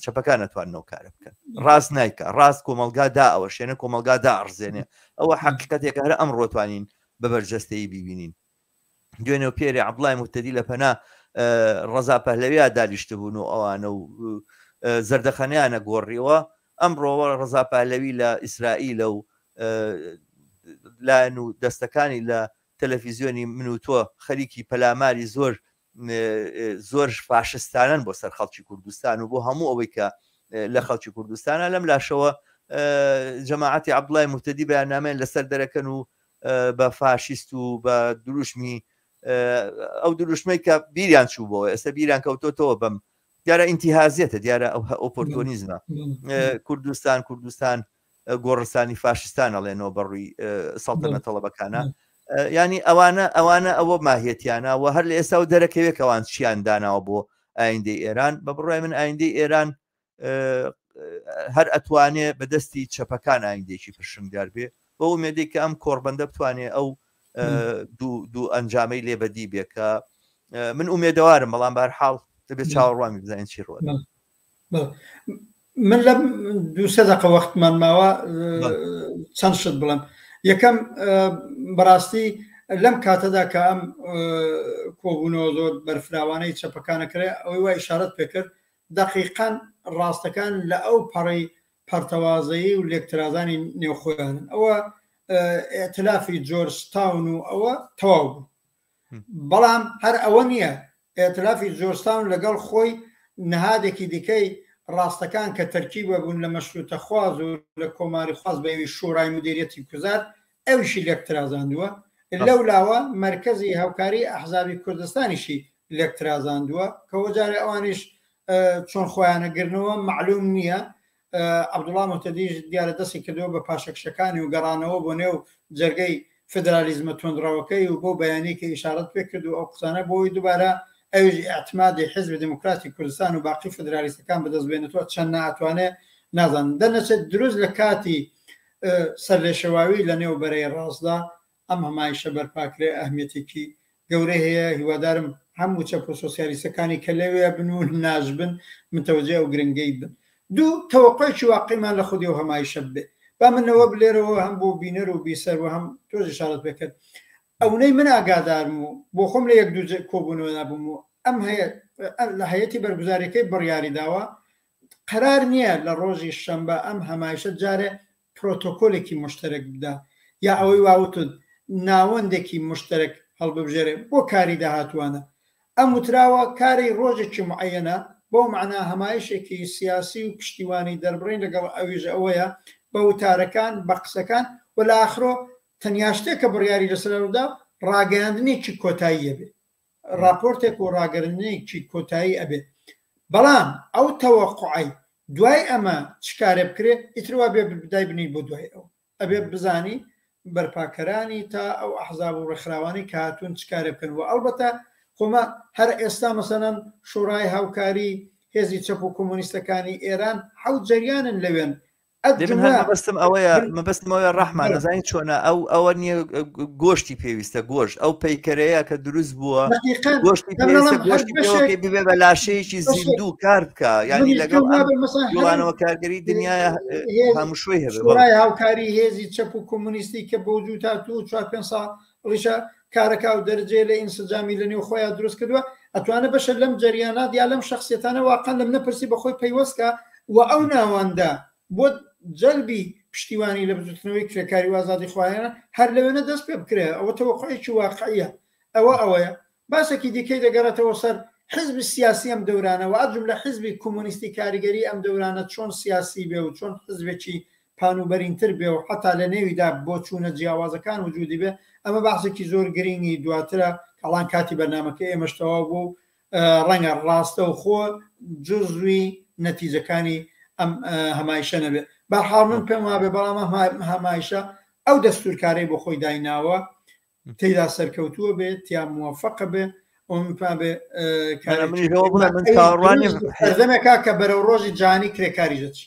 چەپەکان نەتواننەوە کارە بکەن. ڕاست نایکە، ڕاست کۆمەلگادا ئەوە شوێنە کۆمەلگادا ئەڕزێنێ، ئەوە حەقیقەتێکە هەر ئەمڕۆ توانین بە بەرجەستەیی بیبینین. دوێنێ پێری عەبدوڵای موحتەدی لە پەنا ڕەزا پەهلەویە داریشتە بوون و ئەوانە و زەردەخەنیانە گۆڕیەوە. ئەمڕۆ ڕەزا پەهلەوی لە ئیسرائیلە و لایەن و دەستەکانی لە تەلەڤیزیۆنی من و تۆ خەریکی پەلاماری زۆر فاشستانن بۆ سەر خەڵکی کوردستان و بۆ هەموو ئەوەی کە لە خەڵکی کوردستانە. لەم لاشەوە جەماعەتی عەبدوڵای موحتەدی بەیاننامەیان لەسەر دەرەکەن و بە فاشیست و بە دروشمی ئەو دروشمەی کە بیریان چوو بۆەوە ئێستا بیریان کەوتۆتەوە بەم دیارە ئینتیهازیەتە، دیارە ئەو ئۆپۆرتۆنیزمە. کوردستان گۆڕستانی فاشستان ئەڵێنەوە بەڕووی سەڵتەنە تەڵەبەکانە. ینی ئەوانە ئەوە ماهیەتیانە و هەر لە ئێستا و دەرەکەوێت ئەوان چیان داناوە بۆ ئایندەی ئێران. بە بڕای من ئایندەی ئێران هەر ئەتوانێت بەدەستی چەپەکان ئایندێکی پرشنگدار بێ، بە ئومێدەی کە ئەم کۆڕبەندە بتوانێت ئەو دوو ئەنجامەی لێبەدی بێ کە من ئومێدەوارم، بەڵام بەرحاڵ دەبێت چاوەڕوامی بزانین چی ڕوە. من لەم 2 دقە وەختمان ماوە چەند شت بڵم. یەکەم بەڕاستی لەم کاتەدا کە ئەم کۆبوونەوە زۆر بەرفراوانەی چەپەکانەکرێ ئەوەی وا ئیشارەت پێکرد دەقیقاً ڕاستەکان لە ئەو پەڕی پەرتەوازایی و لێکترازانی نێوخۆیانن. ئەوە ئێتلافی جۆرجتاون و ئەوە تەواو بوو، بەڵام هەر ئەوە نییە. ئێتلافی جۆرجتاون لەگەڵ خۆی نەهادێکی دیکەی ڕاستەکان کە تەرکیبە بوون لە مەشروتە خواز و لە کۆماری خواز بەوی شورای مدیریەتی کوزار ئەوشی لێکترازاندووە. لەو لاوە مرکزی هاوکاری ئەحزابی کوردستانیشی لێکترازاندووە کە وەجارێ ئەوانیش چۆن خۆیانەگرنەوە معلوم نییە. عەبدوڵا موحتەدیش دیارە دەستی کردەوە بە پاشەکشەکانی و گەڕانەوە بۆ نێو جەرگەی فدرالیزمە تۆندراوەکەی و بۆ بەیانی کە ئیشارەت پێ کرد و ئەو قسانە بۆی دووبارە ئەوژ ئاعتمادی حزب دموکراتی کوردستان و باقی فدرالیستەکان بەدەستبێنێتەوە چەند ناتوانێت نازانن. دەنەچێت دروست لە کاتی سەرلێشەواوی لە نێو بەرەی ڕاستدا ئەم هەمایشە بەرپاکرێ ئەهمیەتێکی گەورەی هەیە. هیوادارم هەموو چەپ و سۆسیالیستەکانی کە لەوێ بن و ناژبن متەوەجێ و گرنگەی بن. دوو تەوەقعێکی واقعیمان لە خودی و هەمایشە بێ. با منەوە بلێرەوە هەم بۆ بینەر و بیسەر و هەم تۆز ئیشارەت پێکرد. ئەوەی من ئاگادارم و بۆ خۆم لە 1-2 کۆبوونەوە نابووم و ئەم لە هەیەتی بەرگوزاریەکەی بڕیاری داوە قەرار نییە لە ڕۆژی شەمبە ئەم هەمایشە جارێ پرۆتۆکۆلێکی مشترک بدا یا ئەوەی واوتت ناوەندێکی مشترک هەڵببژێرێ بۆ کاری داهاتوانە. ئەم وتراوە کاری ڕۆژێکی معەنە بۆ معنا هەمایشێکی سیاسی و پشتیوانی دەربڕین لەگەڵ ئەویژ ئەوەیە بە وتارەکان بە قسەکان و لە ئاخرۆ تەنیا شتێکە بڕیاری لەسەردا ڕاگەاندنێکی کۆتاییە بێ، راپۆرتێک و ڕاگەاندنێکی کۆتایی ئەبێ. بەڵام ئەو تەوەقعی دوای ئەمە چکارێ بکرێت ئیتروا بێ بدای بنی بۆ دوای ئەو ئەبێ بزانی بەرپاکەرانی تا ئەو ئەحزاب و ڕێکخراوانی کە هاتوون چکارێ بکەن. و ئەڵبەتە خۆمە هەر ئێستا مەسەڵەن شوڕای هاوکاری هێزی چەپ و کۆمۆنیستەکانی ئێران حەوت جەریانن لەوێن. مەبەستم ئەوەیە ڕەحمان نەزانین چۆنە ئەوە نییە گۆشتی پێویستە گۆشت ئەو پەیکەرەیە کە دروست بووە گۆشتی پێویستە ببێ بە لاشەیەکی زیندوو کار بکە، ینی لەگەڵ وڵانەوە کارگەری دنیای هەمووشوی هەبێ. شوڕای هاوکاری هێزی چەپ و کۆمۆنیستی کە بۆ وجود هاتوو 4-5 ساڵ ڕیشە کارەکە و دەرجێ لە ئینسجامی لە نێو خۆیان دروست کردووە. ئەتوانە بەشە لەم جەریانات یا لەم شخصیەتانە واقعا لەم نەپرسی بەخۆی پەیوەستکە و ئەو ناواندا بۆ جەلبی پشتیوانی لە بزوتنەوەی کرێکاری و ئازادی خۆیانە هەر لەوێنە دەست پێ بکرێ. ئەوە تەوەقعێکی واقعیە. ئەوەیە باسێکی دیکەی دەگەڕێتەوە سەر حزبی سیاسی ئەم دەورانە و ئەجم لە حزبی کۆمۆنیستی کاریگەری ئەم دەورانە چۆن سیاسی بێ و چۆن حزبێکی پانوبەرینتر بێ و حتا لە نێویدا بۆ چوونە جیاوازەکان وجودی بێ. ئەمە باسێکی زۆر گرنگی دواترە کەڵان کاتی بەرنامەکە ئێمەشتەوا بوو ڕەنگە ڕاستە و خۆ جزوی نەتیجەکانی ئەم هەمایشە نەبێ بەحاڵ من پێم وابێ بەڵام هەمایشە ئەو دەستورکارەی بۆ خۆی دایناوە تێدا سەرکەوتووە بێت یا موفقە بێ دەمێکا کە بەرەو ڕۆژی جانی کرێکاریژەچی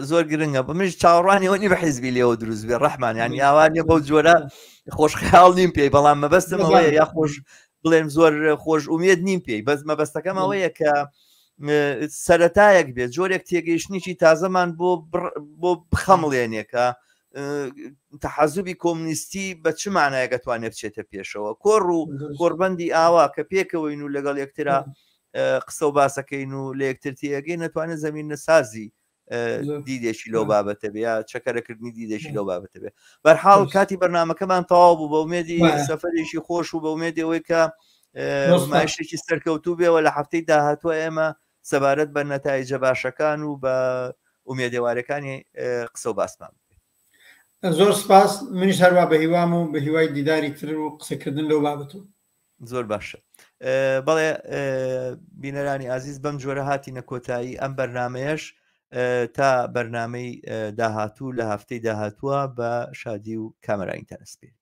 زۆر گرنگە بمش چاوەڕوانی وەنی بە حیزبی لێەوە دروست بێ ڕەحمان یان یاوانە بەو جۆرە خۆشخیاڵ نیم پێی بەڵام مەبەستمەوەیە یا خۆش بڵێن زۆر خۆش ئومێد نیم پێی بەس مەبەستەکەم ئەوەیە کە سەرەتایەک بێت جۆرێک تێگەیشتنیی تازەمان بۆ بخەمڵێنێکە تەحەزوبی کۆمونیستی بە چ مانایە دەتوانێت بچێتە پێشەوە کۆڕ و کۆربەندی ئاوا کە پێکەوەین و لەگەڵ یەکترا قسە و باسەکەین و لە یەکترتیەگەی نەتوانێت زەمینە سازی دیدێکی لەو بابەتە بێ یا چەکەرەکردنی دیدێکی لەو بابەتە بێ بەرحاڵ کاتی بەرنامەکەمان تەواو بوو بە ئومێدی سەفەرێکی خۆش و بە ئومێدی ئەوەی کە مایشێکی سەرکەوتوو بێەوە لە هەفتەی داهاتوە ئێمە سەبارەت بە نەتایجە باشەکان و بە ئومێدێوارەکانی قسە و باسمان زۆر سپاس منیش هەروە بە هیوام و بە هیوای دیداری تر و قسەکردن لەو بابەتەوە زۆر باشە بەڵێ بینەرانی ئازیز بەم جۆرە هاتینە کۆتایی ئەم بەرنمەیەش تا بەرنامەی داهاتوو لە هەفتەی داهاتووە بە شادی و کامەرا ئینتەرنەسپێت